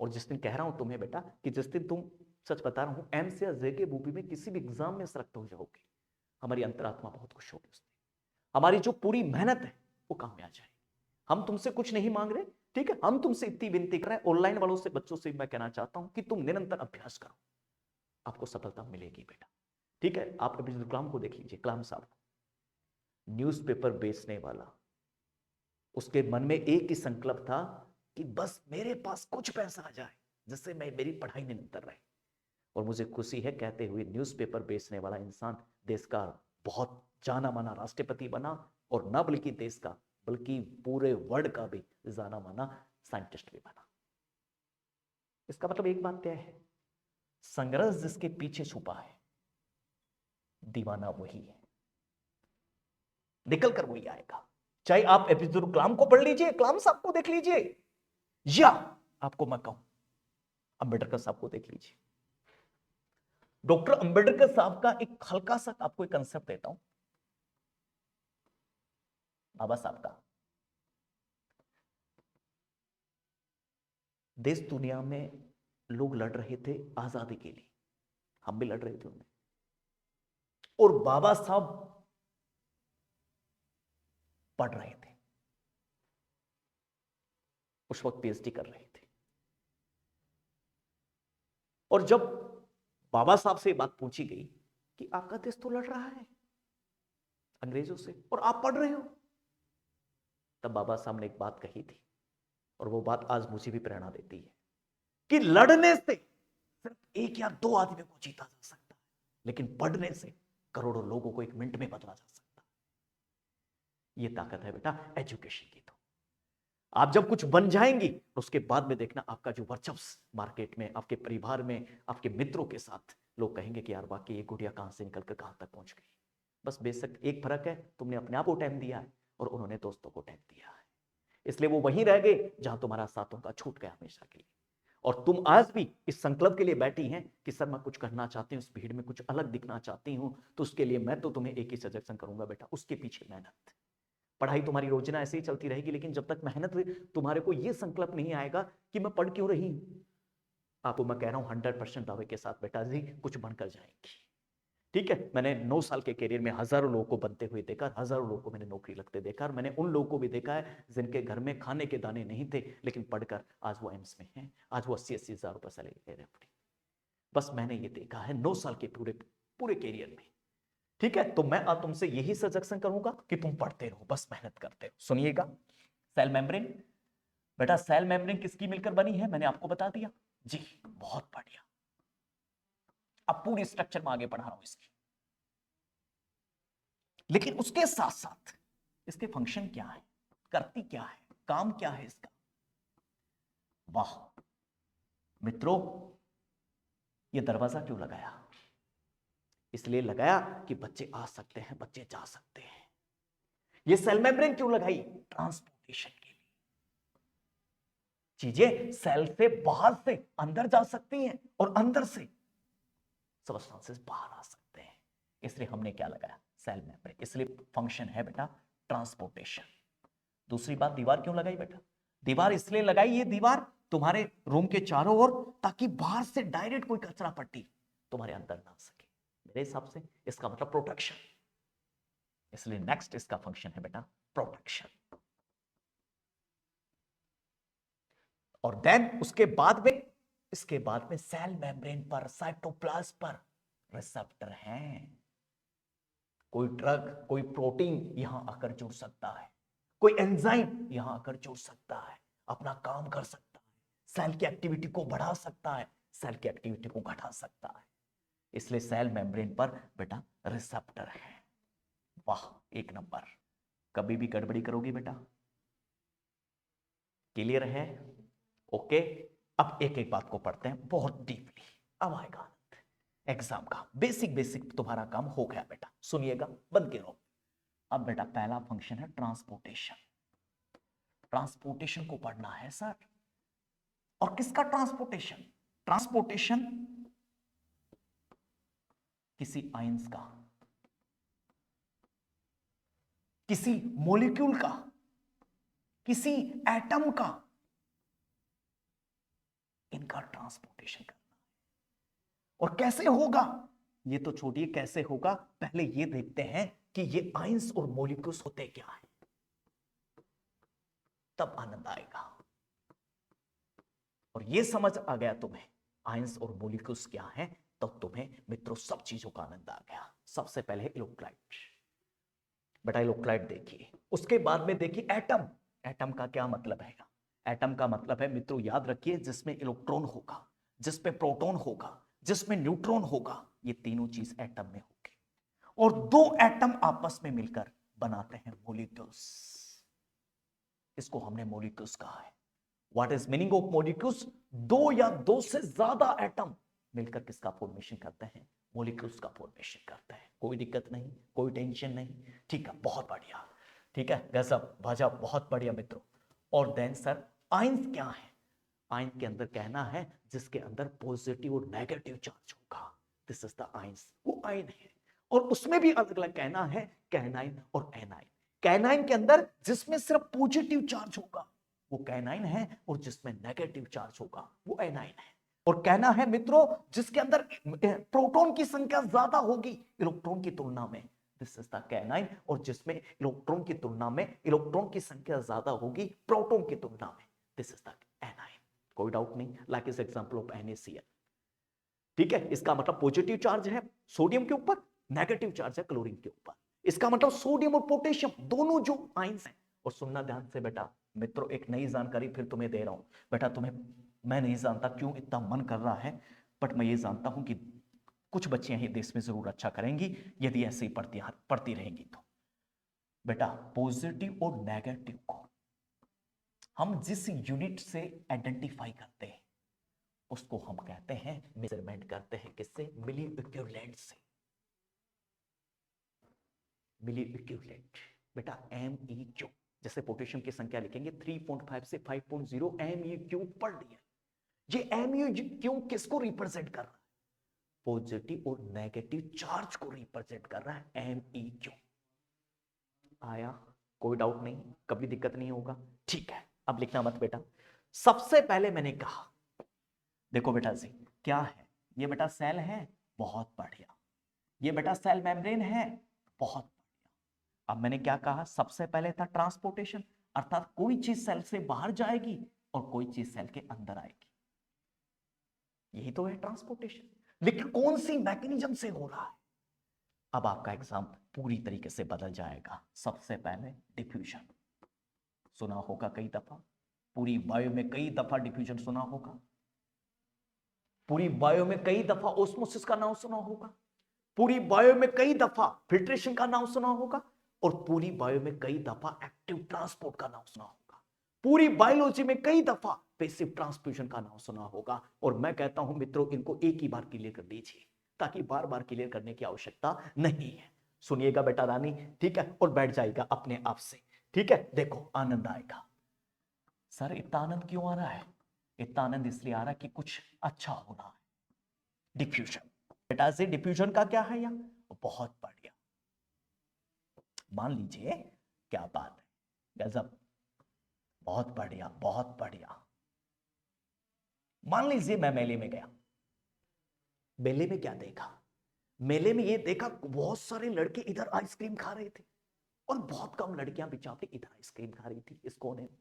और जिस दिन कह रहा हूं तुम्हें बेटा कि जिस दिन तुम, सच बता रहा हूं, एम्स या जेके बूबी में किसी भी एग्जाम में सेलेक्ट हो जाओगे, हमारी अंतरात्मा बहुत खुश होगी उस दिन। हमारी जो पूरी मेहनत है वो काम में आ जाएगी। हम तुमसे कुछ नहीं मांग रहे, ठीक है, हम तुमसे इतनी विनती कर रहे हैं, ऑनलाइन वालों से, बच्चों से मैं कहना चाहता हूं कि तुम निरंतर अभ्यास करो, आपको सफलता मिलेगी बेटा। ठीक है, आप अभी कलाम को देख लीजिए, कलाम साहब, न्यूज़पेपर बेचने वाला, उसके मन में एक ही संकल्प था कि बस मेरे पास कुछ पैसा आ जाए जिससे मैं मेरी पढ़ाई निरंतर रहे। और मुझे खुशी है कहते हुए, न्यूज़पेपर बेचने वाला इंसान देश का बहुत जाना माना राष्ट्रपति बना, और न बल्कि देश का बल्कि पूरे वर्ल्ड का भी जाना माना साइंटिस्ट भी बना। इसका मतलब एक बात तय है, संघर्ष जिसके पीछे छुपा है, दीवाना वही है। निकल कर वही आएगा। चाहे आप एपिसोड कलाम को पढ़ लीजिए, कलाम साहब को देख लीजिए, या आपको मैं कहूं अंबेडकर साहब को देख लीजिए। डॉक्टर अंबेडकर साहब का एक हल्का सा आपको एक कंसेप्ट देता हूं, बाबा साहब का। देश दुनिया में लोग लड़ रहे थे आजादी के लिए, हम भी लड़ रहे थे उनमें, और बाबा साहब पढ़ रहे थे, उस वक्त पीएचडी कर रहे थे। और जब बाबा साहब से बात पूछी गई कि आपका देश तो लड़ रहा है अंग्रेजों से और आप पढ़ रहे हो, तब बाबा साहब ने एक बात कही थी, और वो बात आज मुझे भी प्रेरणा देती है कि लड़ने से सिर्फ एक या दो आदमी को जीता जा सकता है, लेकिन पढ़ने से करोड़ों लोगों को एक मिनट में बदला जा सकता है। ये ताकत है बेटा एजुकेशन की। तो आप जब कुछ बन जाएंगी तो उसके बाद में देखना आपका जो वर्चस्व मार्केट में, आपके परिवार में, आपके मित्रों के साथ लोग कहेंगे कि यार वाकई ये गुड़िया कहां से निकलकर कहां तक पहुंच गई। बस बेशक एक फर्क है, तुमने अपने आप को टाइम दिया है और उन्होंने दोस्तों को टाइम दिया है, इसलिए वो वहीं रह गए जहां तुम्हारा साथों का छूट गया हमेशा के लिए। और तुम आज भी इस संकल्प के लिए बैठी हैं कि सर मैं कुछ करना चाहती हूँ, इस भीड़ में कुछ अलग दिखना चाहती हूँ, तो उसके लिए मैं तो तुम्हें एक ही सजेशन करूंगा बेटा, उसके पीछे मेहनत। पढ़ाई तुम्हारी रोजना ऐसे ही चलती रहेगी, लेकिन जब तक मेहनत तुम्हारे को यह संकल्प नहीं आएगा कि मैं पढ़ क्यों रही हूं, आपको मैं कह रहा हूं 100% दावे के साथ बेटा जी कुछ बनकर जाएंगी। ठीक है, मैंने 9 साल के करियर में हजारों लोगों को बनते हुए देखा, हजारों लोगों को मैंने नौकरी लगते देखा, और मैंने उन लोगों को भी देखा है जिनके घर में खाने के दाने नहीं थे, लेकिन पढ़कर आज वो एम्स में हैं, आज वो 80-80 हजार रुपए सैलरी ले रहे हैं। बस मैंने ये देखा है 9 साल के पूरे पूरे करियर में। ठीक है, तो मैं आज तुमसे यही सजेशन करूंगा कि तुम पढ़ते रहो, बस मेहनत करते रहो। सुनिएगा, सेल मेम्ब्रेन बेटा, सेल मेम्ब्रेन किसकी मिलकर बनी है मैंने आपको बता दिया जी, बहुत बढ़िया। अब पूरी स्ट्रक्चर में आगे बढ़ा रहा हूं इसकी, लेकिन उसके साथ साथ इसके फंक्शन क्या है, करती क्या है, काम क्या है इसका। वाह मित्रों, ये दरवाजा क्यों लगाया? इसलिए लगाया कि बच्चे आ सकते हैं, बच्चे जा सकते हैं। ये सेल मेम्ब्रेन क्यों लगाई? ट्रांसपोर्टेशन के लिए। चीजें सेल से बाहर से अंदर जा सकती हैं और अंदर से सब्सटेंसेस बाहर आ सकते हैं, इसलिए हमने क्या लगाया? Cell membrane. इसलिए फंक्शन है बेटा ट्रांसपोर्टेशन। दूसरी बात, दीवार क्यों लगाई बेटा? दीवार इसलिए लगाई, ये दीवार तुम्हारे रूम के चारों ओर, ताकि बाहर से डायरेक्ट कोई कचरा पट्टी तुम्हारे अंदर ना आ सके। मेरे हिसाब से इसका मतलब प्रोटेक्शन, इसलिए नेक्स्ट इसका फंक्शन है बेटा प्रोटेक्शन। और देन उसके बाद में, इसके बाद में सेल मेम्ब्रेन पर, साइटोप्लाज्म पर रिसेप्टर हैं। कोई ड्रग, कोई प्रोटीन यहां आकर जुड़ सकता है, कोई एंजाइम यहां आकर जुड़ सकता है, अपना काम कर सकता है, सेल की एक्टिविटी को बढ़ा सकता है, सेल की एक्टिविटी को घटा सकता है। इसलिए सेल मेम्ब्रेन पर बेटा रिसेप्टर है। वाह, एक नंबर। कभी भी गड़बड़ी करोगी बेटा, क्लियर है? ओके, अब एक एक बात को पढ़ते हैं बहुत डीपली। अब आएगा एग्जाम का बेसिक बेसिक, तुम्हारा काम हो गया बेटा। सुनिएगा, बंद करो। अब बेटा पहला फंक्शन है ट्रांसपोर्टेशन। ट्रांसपोर्टेशन को पढ़ना है सर। और किसका ट्रांसपोर्टेशन? ट्रांसपोर्टेशन किसी आयंस का, किसी मॉलिक्यूल का, किसी एटम का, इनका ट्रांसपोर्टेशन करना। और कैसे होगा ये तो छोड़िए, कैसे होगा, पहले ये देखते हैं कि ये आयंस और मॉलिक्यूल्स होते क्या है, तब आनंद आएगा। और ये समझ आ गया तुम्हें आयंस और मॉलिक्यूल्स क्या है, तब तुम्हें मित्रों सब चीजों का आनंद आ गया। सबसे पहले इलेक्ट्रोलाइट, बेटा इलेक्ट्रोलाइट देखिए। उसके बाद में देखिए एटम। एटम का क्या मतलब है? एटम का मतलब है मित्रों, याद रखिए, जिसमें इलेक्ट्रॉन होगा, जिसमें प्रोटॉन होगा, जिसमें न्यूट्रॉन होगा, ये तीनों चीज एटम में होगी। और दो एटम आपस में मिलकर बनाते हैं मॉलिक्यूल्स। इसको हमने मॉलिक्यूल्स कहा है। What is meaning of molecules? दो या दो से ज्यादा एटम मिलकर किसका फॉर्मेशन करते हैं? मॉलिक्यूल्स का फॉर्मेशन करते हैं। कोई दिक्कत नहीं, कोई टेंशन नहीं। ठीक है, बहुत बढ़िया। ठीक है, गजब भाजप, बहुत बढ़िया मित्रों। और देन सर आयंस क्या है? आयन के अंदर कहना है जिसके अंदर पॉजिटिव और नेगेटिव चार्ज होगा, दिस इज द आयंस, वो आयन है। और उसमें भी अलग अलग कहना है, कैनाइन और एनाइन। कैनाइन के अंदर जिसमें सिर्फ पॉजिटिव चार्ज होगा वो कैनाइन है, और जिसमें नेगेटिव चार्ज होगा वो एनाइन है। और कहना है मित्रों जिसके अंदर प्रोटॉन की संख्या ज्यादा होगी इलेक्ट्रॉन की तुलना में, दिस इज द कैनाइन। और जिसमें इलेक्ट्रॉन की तुलना में इलेक्ट्रॉन की संख्या ज्यादा होगी प्रोटॉन की तुलना में, दिस इज द एनाइन। कोई डाउट नहीं, लाइक इस एग्जांपल ऑफ NaCl। ठीक है, इसका मतलब पॉजिटिव चार्ज है सोडियम के ऊपर, नेगेटिव चार्ज है क्लोरीन के ऊपर। इसका मतलब सोडियम और पोटेशियम दोनों जो आयंस हैं। और सुनना ध्यान से बेटा, मित्रों एक नई जानकारी फिर तुम्हें दे रहा हूं बेटा। तुम्हें मैं नहीं जानता क्यों इतना मन कर रहा है, बट मैं ये जानता हूं कि कुछ बच्चियां ही देश में जरूर अच्छा करेंगी यदि ऐसे ही पढ़ती रहेंगी तो। बेटा पॉजिटिव और नेगेटिव को हम जिस यूनिट से आइडेंटिफाई करते हैं उसको हम कहते हैं, मेजरमेंट करते हैं किससे? मिली इक्विवेलेंट से। मिली इक्विवेलेंट बेटा MEQ। जैसे पोटेशियम की संख्या लिखेंगे 3.5 से 5.0 MEQ पर डी। ये MEQ किसको रिप्रेजेंट कर रहा है? पॉजिटिव और नेगेटिव चार्ज को रिप्रेजेंट कर रहा है MEQ। आया? कोई डाउट नहीं, कभी दिक्कत नहीं होगा। ठीक है, अब लिखना मत बेटा। सबसे पहले मैंने कहा देखो बेटा जी, क्या है ये? बेटा सेल है, बहुत बढ़िया। ये बेटा सेल मेम्ब्रेन है, बहुत बढ़िया। अब मैंने क्या कहा? सबसे पहले था ट्रांसपोर्टेशन, अर्थात कोई चीज सेल से बाहर जाएगी और कोई चीज सेल के अंदर आएगी, यही तो है ट्रांसपोर्टेशन। लेकिन कौन सी मैकेनिज्म से हो रहा है? अब आपका एग्जाम पूरी तरीके से बदल जाएगा। सबसे पहले डिफ्यूजन, सुना होगा कई दफा, पूरी बायो में कई दफा डिफ्यूजन सुना होगा। पूरी बायो में कई दफा ऑस्मोसिस का नाम सुना होगा। पूरी बायो में कई दफा फिल्ट्रेशन का नाम सुना होगा। और पूरी बायो में कई दफा एक्टिव ट्रांसपोर्ट का नाम सुना होगा। पूरी बायोलॉजी में कई दफा पैसिव ट्रांसफ्यूजन का नाम सुना होगा। और मैं कहता हूं मित्रों इनको एक ही बार क्लियर कर दीजिए, ताकि बार बार क्लियर करने की आवश्यकता नहीं है। सुनिएगा बेटा रानी, ठीक है, और बैठ जाएगा अपने आप से। ठीक है, देखो आनंद आएगा। सर इतना आनंद क्यों आ रहा है? इतना आनंद इसलिए आ रहा है कि कुछ अच्छा हो रहा है। डिफ्यूजन बेटा से, डिफ्यूजन का क्या है यहां? बहुत बढ़िया, मान लीजिए, क्या बात है, गजब, बहुत बढ़िया बहुत बढ़िया। मान लीजिए मैं मेले में गया, मेले में क्या देखा? मेले में ये देखा बहुत सारे लड़के इधर आइसक्रीम खा रहे थे और बहुत कम लड़कियां बेचारी इधर आइसक्रीम खा रही थी इस कोने में।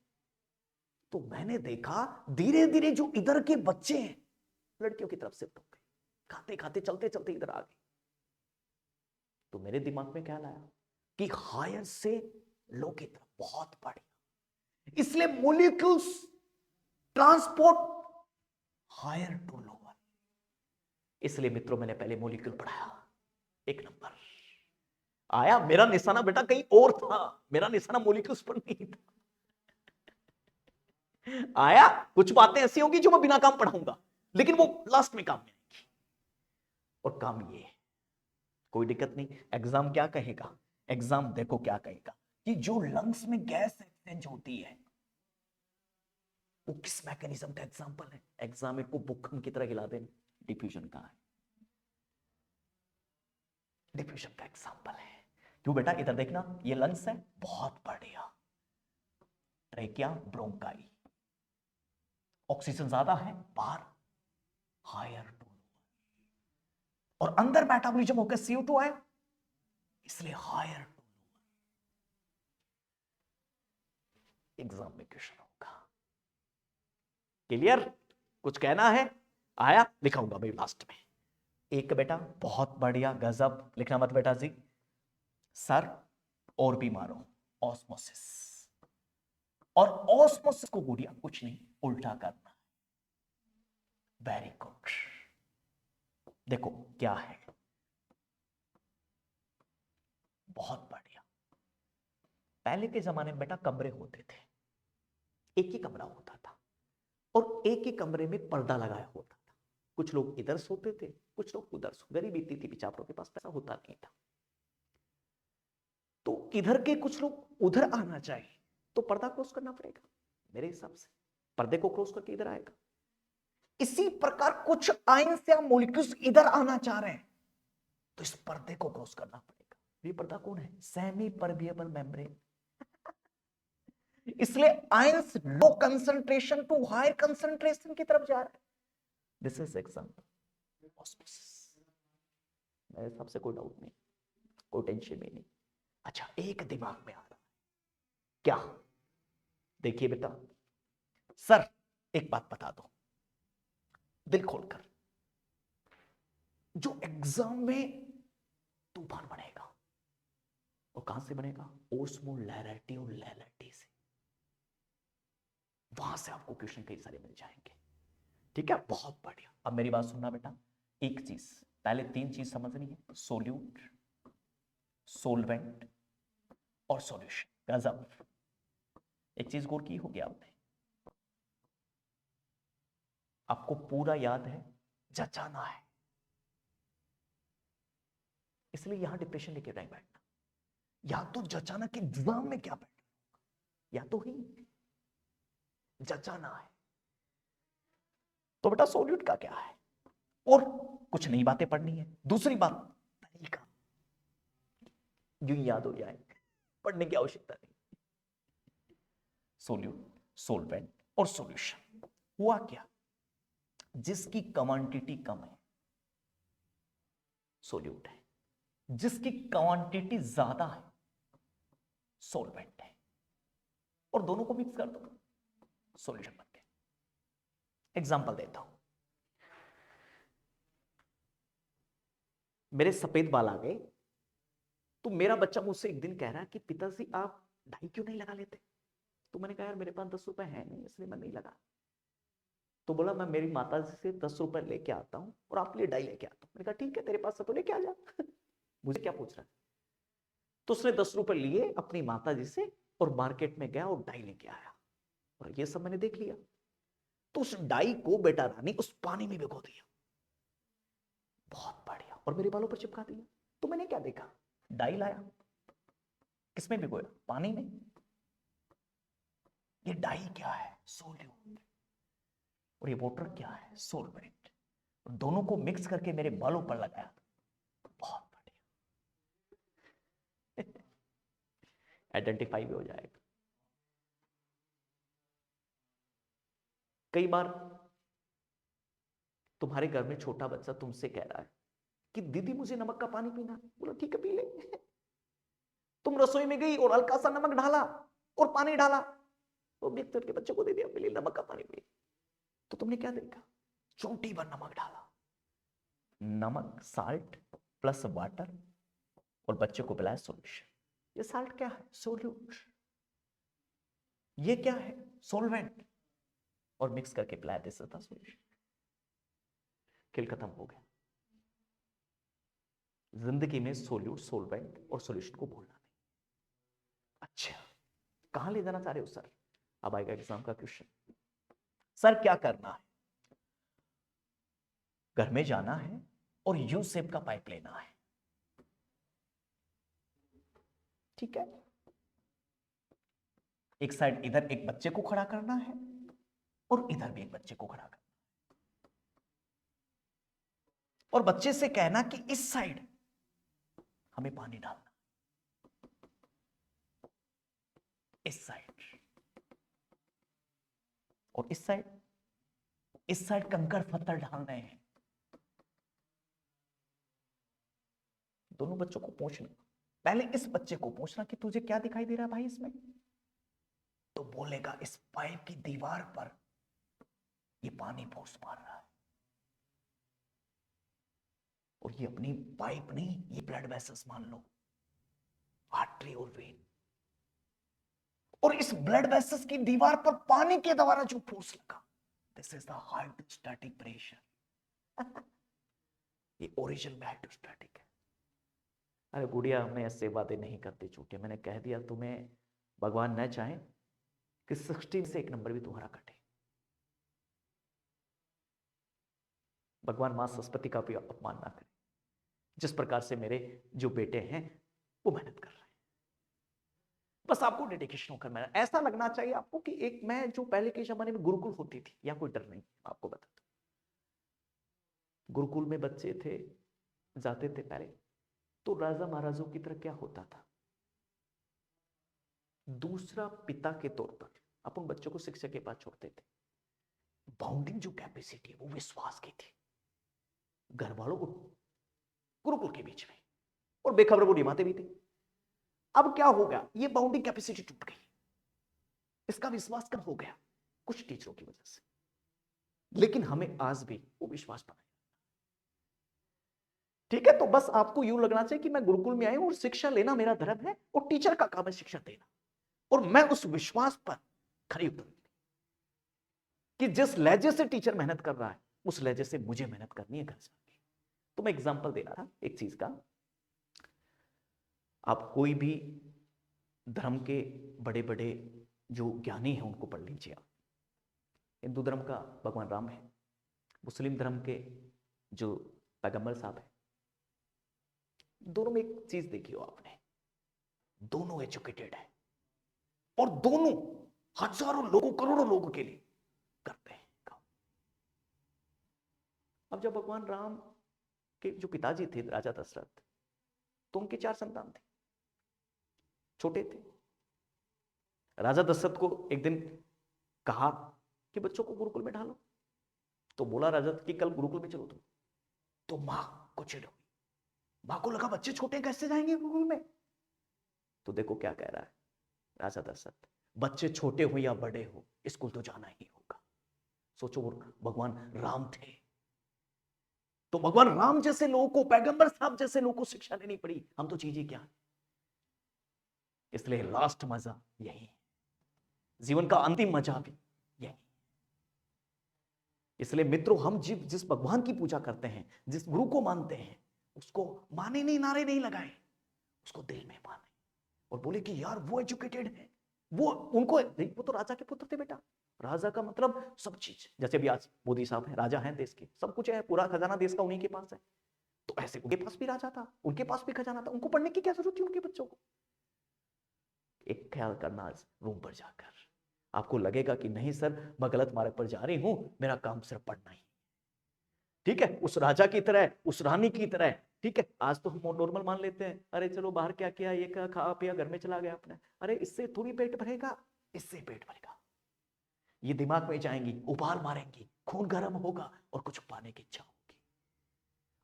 तो मैंने देखा धीरे धीरे जो इधर के बच्चे हैं लड़कियों की तरफ शिफ्ट हो गए, खाते खाते चलते चलते इधर आ गए। तो मेरे दिमाग में क्या लाया कि हायर से लो की तरफ, बहुत बढ़िया। इसलिए molecules transport higher to lower. इसलिए मित्रों मैंने पहले मोलिक्यूल पढ़ाया, एक नंबर आया। मेरा निशाना बेटा कहीं और था, मेरा निशाना मोलिक्यूल्स पर नहीं था। आया, कुछ बातें ऐसी होंगी जो मैं बिना काम पढ़ाऊंगा, लेकिन वो लास्ट में काम में आएगी। और काम ये है, कोई दिक्कत नहीं। एग्जाम क्या कहेगा? एग्जाम देखो क्या कहेगा कि जो लंग्स में गैस एक्सचेंज होती है वो किस मैकेनिज्म का एग्जांपल है? एग्जाम को बुक्कम की तरह हिला देना, डिफ्यूजन का है, डिफ्यूजन का एग्जांपल है। क्यों बेटा? इधर देखना, ये लंग्स है, बहुत बढ़िया। ट्रेकिया, ब्रोंकाई, ऑक्सीजन ज्यादा है बाहर, हायर टू लोअर। और अंदर मेटाबॉलिज्म होकर CO2 आया, इसलिए हायर टू लोअर। एग्जाम में क्वेश्चन होगा, क्लियर? कुछ कहना है? आया, लिखाऊंगा भाई लास्ट में। एक बेटा बहुत बढ़िया, गजब, लिखना मत बेटा जी। सर और भी मारो, ऑस्मोसिस। और ऑस्मोसिस को गुड़िया कुछ नहीं, उल्टा करना। Very good. देखो क्या है, बहुत बढ़िया। पहले के जमाने में बेटा कमरे होते थे, एक ही कमरा होता था और एक ही कमरे में पर्दा लगाया होता था। कुछ लोग इधर सोते थे, कुछ लोग उधर सो, गरीबी इतनी थी बेचारों के पास पैसा होता नहीं था। तो इधर के कुछ लोग उधर आना चाहिए, तो पर्दा क्रॉस करना पड़ेगा मेरे हिसाब से, पर्दे को क्रॉस करके इधर आएगा। इसी प्रकार कुछ आयंस या मॉलिक्यूल्स इधर आना चाह रहे हैं, तो इस पर्दे को क्रॉस करना पड़ेगा। ये पर्दा कौन है? Semi permeable membrane. इसलिए ions low concentration to higher concentration की तरफ जा रहा है। This is example osmosis. मेरे हिसाब से कोई डाउट नहीं, कोई टेंशन भी नहीं। अच्छा, एक दिमाग में आ रहा है क्या? देखिए बेटा, सर एक बात बता दो दिल खोलकर, जो एग्जाम में तूफान बनेगा वो कहां से बनेगा? ओस्मोलैरिटी और लैरिटी से। वहां से आपको क्वेश्चन कई सारे मिल जाएंगे। ठीक है, बहुत बढ़िया। अब मेरी बात सुनना बेटा, एक चीज पहले, 3 चीज समझनी है, सोल्यूट, सोलवेंट और सॉल्यूशन। गजब, एक चीज गौर की होगी आपने, आपको पूरा याद है, जचाना है। इसलिए यहां डिप्रेशन लेके नहीं बैठना, या तो जचाना कि एग्जाम में क्या बैठना, या तो ही जचाना है। तो बेटा सोल्यूट का क्या है, और कुछ नई बातें पढ़नी है। दूसरी बात, तरीका यूं याद हो जाए, पढ़ने की आवश्यकता नहीं। सोल्यूट, सोलवेंट और सॉल्यूशन। हुआ क्या, जिसकी क्वांटिटी कम है सोल्यूट है, जिसकी क्वांटिटी ज्यादा है सोलवेंट है, और दोनों को मिक्स कर दो सॉल्यूशन बन गया। एग्जांपल देता हूं, मेरे सफेद बाल आ गए, तो मेरा बच्चा मुझसे एक दिन कह रहा है कि पिताजी आप डाई क्यों नहीं लगा लेते? तो मैंने कहा यार मेरे पास 10 रुपए है नहीं, इसलिए मैं नहीं लगा। तो बोला मैं मेरी माता जी से 10 रुपए लेके आता हूँ और आपके लिए डाई लेके आता हूँ। मैंने कहा ठीक है, तेरे पास है तो लेके आ जा मुझे क्या पूछ रहा है। तो उसने 10 रुपए लिए अपनी माता जी से और मार्केट में गया और डाई लेके आया, और ये सब मैंने देख लिया। तो उस डाई को बेटा रानी उस पानी में भिगो दिया, बहुत बढ़िया, और मेरे बालों पर चिपका दिया। तो मैंने क्या देखा, डाई लाया, किसमें भिगोया? पानी में। ये डाई क्या है? सोल्यूट। और ये वाटर क्या है? सोलवेंट। दोनों को मिक्स करके मेरे बालों पर लगाया, बहुत बढ़िया आइडेंटिफाई भी हो जाएगा। कई बार तुम्हारे घर में छोटा बच्चा तुमसे कह रहा है कि दीदी मुझे नमक का पानी पीना, बोलो ठीक है पी ले तुम रसोई में गई और हल्का सा नमक डाला और पानी डाला, तो मिक्स करके बच्चे को दे दिया, पी नमक का पानी पी। तो तुमने क्या देखा, चोटी भर नमक डाला, नमक साल्ट प्लस वाटर, और बच्चे को पिलाया सॉल्यूशन। ये साल्ट क्या है? सोल्यूट। ये क्या है? सोलवेंट। और मिक्स करके पिलाया, दिस इज द सॉल्यूशन। खेल खत्म हो गया। जिंदगी में सोल्यूट, सोलवेंट और सॉल्यूशन को भूलना नहीं। अच्छा, कहां ले जाना चाह रहे हो सर? अब आएगा एग्जाम का क्वेश्चन। सर क्या करना है? घर में जाना है और यू शेप का पाइप लेना है, ठीक है। एक साइड इधर एक बच्चे को खड़ा करना है और इधर भी एक बच्चे को खड़ा करना है, और बच्चे से कहना कि इस साइड हमें पानी डालना, इस साइड, और इस साइड कंकड़ पत्थर डालने हैं। दोनों बच्चों को पूछना, पहले इस बच्चे को पूछना कि तुझे क्या दिखाई दे रहा है भाई इसमें? तो बोलेगा इस पाइप की दीवार पर ये पानी फोर्स मार रहा है, और ये अपनी पाइप नहीं, ये ब्लड वेसल्स मान लो, आर्टरी और वेन, और इस ब्लड वेसल्स की दीवार पर पानी के द्वारा जो फोर्स लगा, this is the hydrostatic pressure ये ओरिजिन में हाइड्रोस्टैटिक है। अरे गुड़िया मैं ऐसे बातें नहीं करती चूटिया, मैंने कह दिया तुम्हें, भगवान न चाहे कि 16 से एक नंबर भी तुम्हारा कटे, भगवान मां सरस्वती का भी अपमान ना करे। जिस प्रकार से मेरे जो बेटे हैं वो मेहनत कर रहे हैं, बस आपको डेडिकेशन करना है। ऐसा लगना चाहिए आपको कि एक मैं जो पहले के जमाने में गुरुकुल होती थी, या कोई डर नहीं। आपको बता दो, गुरुकुल में बच्चे थे, जाते थे पहले, तो राजा महाराजों की तरह क्या होता था, दूसरा पिता के तौर पर अपन बच्चों को शिक्षक के पास छोड़ते थे। बाउंडिंग जो कैपेसिटी है वो विश्वास की थी, घर वालों को गुरुकुल के बीच में, और बेखबर को निभाते भी थे। अब क्या हो गया, ये बाउंडिंग कैपेसिटी टूट गई, इसका विश्वास कम हो गया कुछ टीचरों की वजह से। लेकिन हमें आज भी वो विश्वास बनाए, ठीक है। तो बस आपको यूं लगना चाहिए कि मैं गुरुकुल में आई हूं और शिक्षा लेना मेरा धर्म है, और टीचर का काम है शिक्षा देना, और मैं उस विश्वास पर खरी उतरूंगी कि जिस लहजे से टीचर मेहनत कर रहा है उस लहजे से मुझे मेहनत करनी है घर जाके। तो मैं एग्जांपल दे रहा था एक चीज का, आप कोई भी धर्म के बड़े बड़े जो ज्ञानी हैं उनको पढ़ लीजिए आप। हिंदू धर्म का भगवान राम है, मुस्लिम धर्म के जो पैगंबर साहब है, दोनों में एक चीज देखी हो आपने, दोनों एजुकेटेड है, और दोनों हजारों लोगों करोड़ों लोगों के लिए करते हैं काम। अब जब भगवान राम के जो पिताजी थे राजा दशरथ, तो उनके 4 संतान थे, छोटे थे। राजा दशरथ को एक दिन कहा कि बच्चों को गुरुकुल में डालो, तो बोला राजा कि कल गुरुकुल में चलो तुम, तो मां को चिढ़ हुई, मां को लगा बच्चे छोटे कैसे जाएंगे गुरुकुल में। तो देखो क्या कह रहा है राजा दशरथ, बच्चे छोटे हो या बड़े हो स्कूल तो जाना ही होगा। सोचो वो भगवान राम थे, तो भगवान राम जैसे लोगों को, पैगंबर साहब जैसे लोगों को शिक्षा लेनी पड़ी, हम तो चीजें क्या। इसलिए लास्ट मजा यही है, जीवन का अंतिम मजा भी यही। इसलिए मित्रों, हम जिस भगवान की पूजा करते हैं, जिस गुरु को मानते हैं, उसको माने नहीं, नारे नहीं लगाए, उसको दिल में माने और बोले कि यार वो एजुकेटेड है, वो उनको, वो तो राजा के पुत्र थे बेटा। राजा का मतलब सब चीज, जैसे भी आज मोदी साहब हैं, राजा हैं देश के, सब कुछ है, पूरा खजाना देश का उन्हीं के पास है। तो ऐसे उनके पास भी राजा था, उनके पास भी खजाना था, उनको पढ़ने की क्या जरूरत थी उनके बच्चों को। एक ख्याल करना, आज रूम पर जाकर आपको लगेगा कि नहीं सर मैं गलत मार्ग पर जा रही हूं, मेरा काम सिर्फ पढ़ना ही, ठीक है, उस राजा की तरह, उस रानी की तरह, ठीक है। आज तो हम नॉर्मल मान लेते हैं, अरे चलो बाहर क्या किया, ये क्या खा पिया, घर में चला गया अपने, अरे इससे थोड़ी पेट भरेगा, इससे पेट भरेगा। ये दिमाग में जाएंगी, उबाल मारेंगी, खून गर्म होगा और कुछ पाने की इच्छा होगी,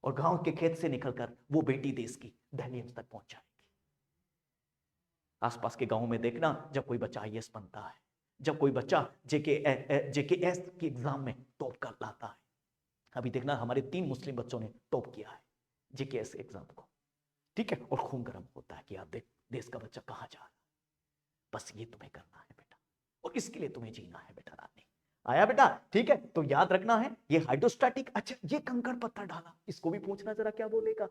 और गांव के खेत से निकलकर वो बेटी देश की दहलीज तक पहुंच जाएगी। आसपास के गांव में देखना, जब कोई बच्चा आईएएस बनता है, जब कोई बच्चा जेकेएस की एग्जाम में टॉप कर लाता है, अभी देखना हमारे 3 मुस्लिम बच्चों ने टॉप किया है जेकेएस एग्जाम को, ठीक है, और खून गर्म होता है कि आप देख देश का बच्चा कहां जा रहा है। बस ये तुम्हें करना है बेटा, और इसके लिए तुम्हें जीना है बेटा। रानी आया बेटा, ठीक है, तो याद रखना है ये हाइड्रोस्टैटिक। अच्छा, ये कंकड़ पत्थर डाला, इसको भी पूछना जरा क्या बोलेगा,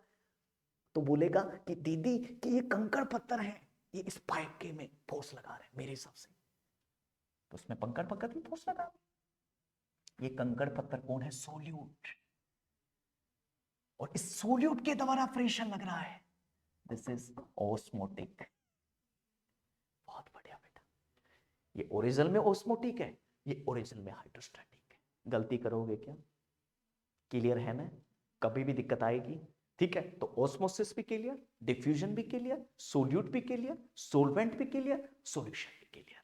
तो बोलेगा कि दीदी कि ये कंकड़ पत्थर है, ये इस पाइप के में फोर्स लगा रहे हैं मेरे हिसाब से, तो उसमें कंकड़ पत्थर भी फोर्स लगा। ये कंकड़ पत्थर कौन है, सोल्यूट, और इस सोल्यूट के द्वारा प्रेशर लग रहा है, दिस इज ऑस्मोटिक। बहुत बढ़िया बेटा, ये ओरिजिनल में ऑस्मोटिक है, ये ओरिजिनल में हाइड्रोस्टैटिक है। गलती करोगे क्या, क्लियर है ना, कभी भी दिक्कत आएगी, ठीक है। तो ऑस्मोसिस भी क्लियर, डिफ्यूजन भी क्लियर, सोल्यूट भी क्लियर, सोलवेंट भी क्लियर, सॉल्यूशन भी क्लियर,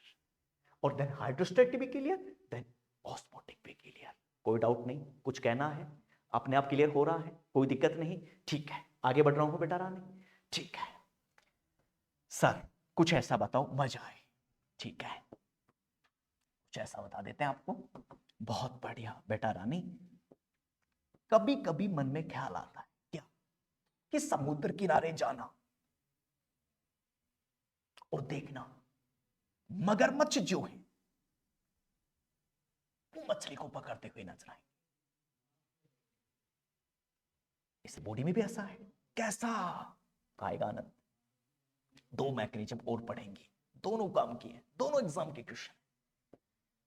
और देन हाइड्रोस्टैटिक भी क्लियर, देन ऑस्मोटिक भी क्लियर। कोई डाउट नहीं, कुछ कहना है, अपने आप क्लियर हो रहा है, कोई दिक्कत नहीं, ठीक है। आगे बढ़ रहा हूं बेटा रानी, ठीक है सर, कुछ ऐसा बताओ मजा आए, ठीक है, कुछ ऐसा बता देते हैं आपको। बहुत बढ़िया बेटा रानी, कभी कभी मन में ख्याल आता है क्या, कि समुद्र किनारे जाना और देखना मगरमच्छ जो है वो मछली को पकड़ते हुए नजर आएंगे। इस बॉडी में भी ऐसा है, कैसा आएगा आनंद। 2 मैकेनिज्म और पढ़ेंगे, दोनों काम किए, दोनों एग्जाम के क्वेश्चन,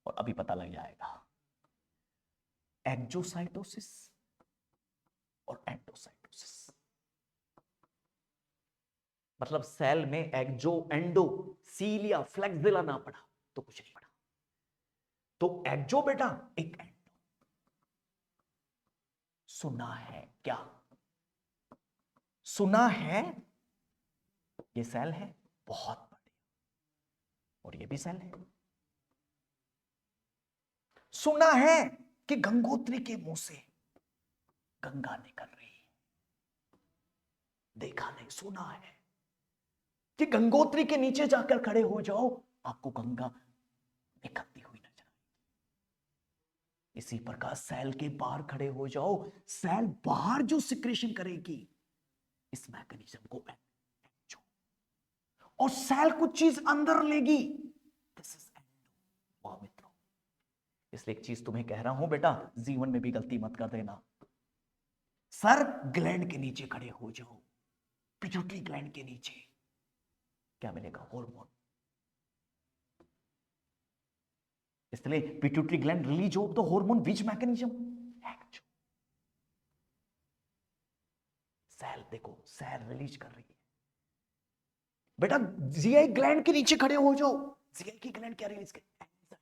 और अभी पता लग जाएगा एक्जोसाइटोसिस और एंडोसाइटोसिस। मतलब सेल में एक्सो, एंडो, सीलिया, फ्लेक्सिला ना पढ़ा तो कुछ नहीं पढ़ा। तो एक्सो बेटा एक एंडो, सुना है क्या? सुना है ये सेल है बहुत बड़े, और ये भी सेल है। सुना है कि गंगोत्री के मुंह से गंगा निकल रही है, देखा नहीं, सुना है कि गंगोत्री के नीचे जाकर खड़े हो जाओ, आपको गंगा निकलती हुई नजर आएगी। इसी प्रकार सेल के बाहर खड़े हो जाओ, सेल बाहर जो सिक्रेशन करेगी इस मैकेनिज्म को एंडो, और सेल कुछ चीज अंदर लेगी, दिस इज एंडो। वाह मित्रों, इसलिए एक चीज तुम्हें कह रहा हूं बेटा, जीवन में भी गलती मत कर देना। सर ग्लैंड के नीचे खड़े हो जाओ, पिट्यूटरी ग्लैंड के नीचे क्या मिलेगा? हार्मोन। इसलिए पिट्यूटरी ग्लैंड रिलीज हो तो hormone which mechanism? Actual cell, देखो सेल रिलीज कर रही है बेटा। जीआई ग्लैंड के नीचे खड़े हो जाओ, जीआई की ग्लैंड क्या रिलीज करे? Enzyme,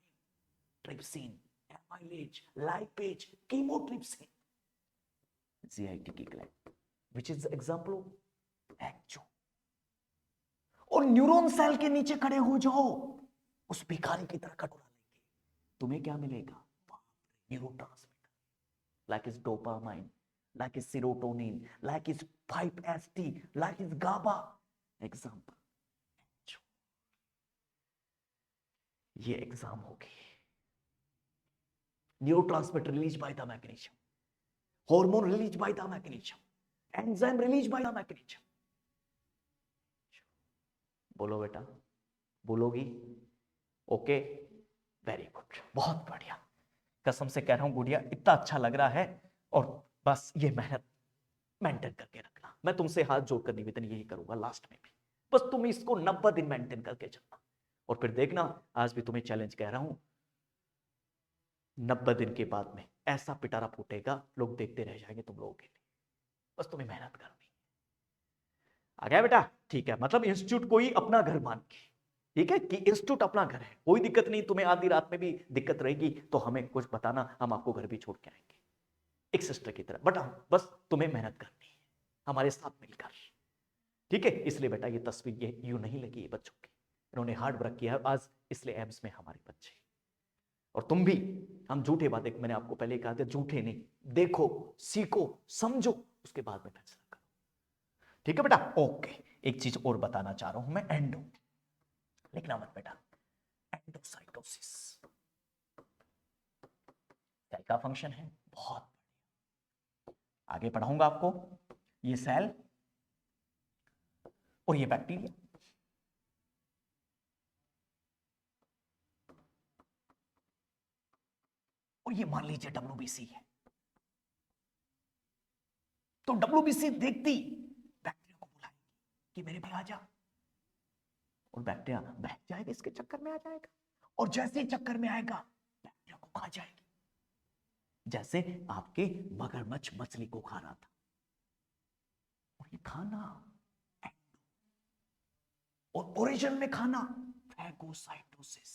trypsin, amylase, lipase, chymotrypsin. GIT की gland which is example of actual. और न्यूरॉन सेल के नीचे खड़े हो जाओ, उस भिखारी की तरह कटोरा लेंगे, तुम्हें क्या मिलेगा? Neurotransmitter, like is dopamine, like is serotonin, like is 5-HT, like is GABA। Example, ये एग्जाम होगी। Neurotransmitter release by the mechanism, hormone release by the mechanism, enzyme release by the mechanism. बोलो बेटा, बोलोगी? ओके, वेरी गुड, बहुत बढ़िया। कसम से कह रहा हूं गुड़िया, इतना अच्छा लग रहा है, और बस ये मेहनत मेंटेन करके रखना। मैं तुमसे हाथ जोड़कर निवेदन यही करूंगा लास्ट में भी, बस तुम इसको 90 दिन मेंटेन करके चलना, और फिर देखना, आज भी तुम्हें चैलेंज कह रहा हूं, 90 दिन के बाद में ऐसा पिटारा फूटेगा, लोग देखते रह जाएंगे तुम लोगों के लिए। बस तुम्हें मेहनत करनी। आ गया बेटा? ठीक है, मतलब इंस्टीट्यूट को ही अपना घर मान के, ठीक है, कि इंस्टीट्यूट अपना घर है, कोई दिक्कत नहीं। तुम्हें आधी रात में भी दिक्कत रहेगी तो हमें कुछ बताना, हम आपको घर भी छोड़ के आएंगे, एक सिस्टर की तरह। बट बस तुम्हें मेहनत करनी है हमारे साथ मिलकर, ठीक है? इसलिए बेटा ये तस्वीर ये यूं नहीं लगी है बच्चों की, इन्होंने हार्ड वर्क किया है आज, इसलिए एम्स में हमारे बच्चे। और तुम भी, हम झूठे बातें, मैंने आपको पहले कहा था, झूठे नहीं, देखो, सीखो, समझो, उसके बाद में फैसला करो, ठीक है बेटा? ओके, एक चीज और बताना चाह रहा हूं मैं, एंडो, लिखना मत बेटा, एंडोसाइटोसिस सेल का फंक्शन है, बहुत आगे पढ़ाऊंगा आपको। ये सेल और ये बैक्टीरिया, और ये मान लीजिए WBC है, तो WBC देखती बैक्टीरिया को बुलाएगी कि मेरे पे आ जा, और बैक्टीरिया बह जाएगा, इसके चक्कर में आ जाएगा, और जैसे ही चक्कर में आएगा बैक्टीरिया को खा जाएगी, जैसे आपके मगरमच्छ मछली को खा रहा था। और ये खाना, और ओरिजिन में खाना फैगोसाइटोसिस।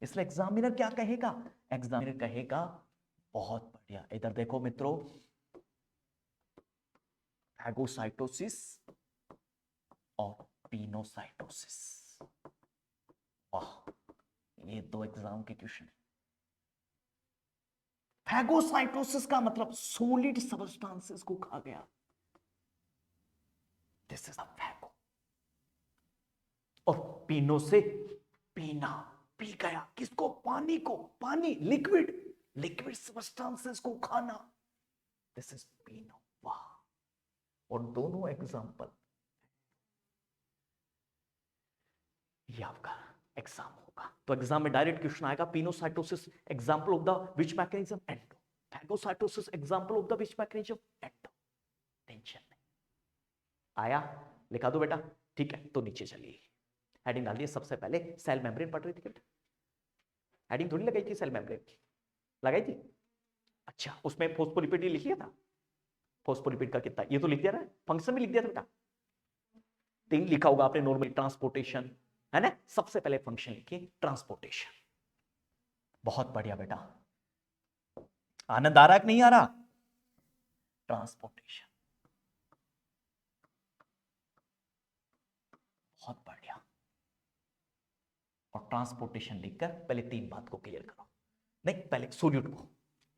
इसलिए एग्जामिनर क्या कहेगा? एग्जामिनर कहेगा बहुत बढ़िया, इधर देखो मित्रों, फैगोसाइटोसिस और पिनोसाइटोसिस। वाह, ये दो एग्जाम के क्वेश्चन है। फैगोसाइटोसिस का मतलब सॉलिड सब्सटेंसेस को खा गया, दिस इज अ फैगो। और पीनो से पीना, पी गया, किसको? पानी को, पानी, लिक्विड, लिक्विड सब्सटेंसेस को खाना, दिस इज पीनो। वाह, और दोनों एग्जाम्पल, ये आपका एग्जाम होगा, तो एग्जाम में डायरेक्ट क्वेश्चन आएगा, pinocytosis example of the which mechanism? Endo. Phagocytosis example of the which mechanism? Endo. Tension नहीं आया? लिखा दो बेटा, ठीक है? तो नीचे चलिए, हेडिंग डालिए। सबसे पहले सेल मेम्ब्रेन पढ़ रही थी बेटा, हेडिंग थोड़ी लगाई थी सेल मेम्ब्रेन की, लगाई थी? अच्छा, उसमें फोस्फोलिपिड लिख लिया था? फोस्फोलिपिड का कितना, ये तो लिख दिया ना, फंक्शन भी लिख दिया था बेटा, तीन लिखा होगा आपने नॉर्मली, ट्रांसपोर्टेशन, है ना। सबसे पहले फंक्शन लिखिए ट्रांसपोर्टेशन। बहुत बढ़िया बेटा, आनंद आ रहा है कि नहीं आ रहा? ट्रांसपोर्टेशन, बहुत बढ़िया। और ट्रांसपोर्टेशन लिखकर पहले तीन बात को क्लियर करो, नहीं पहले सोल्यूट को,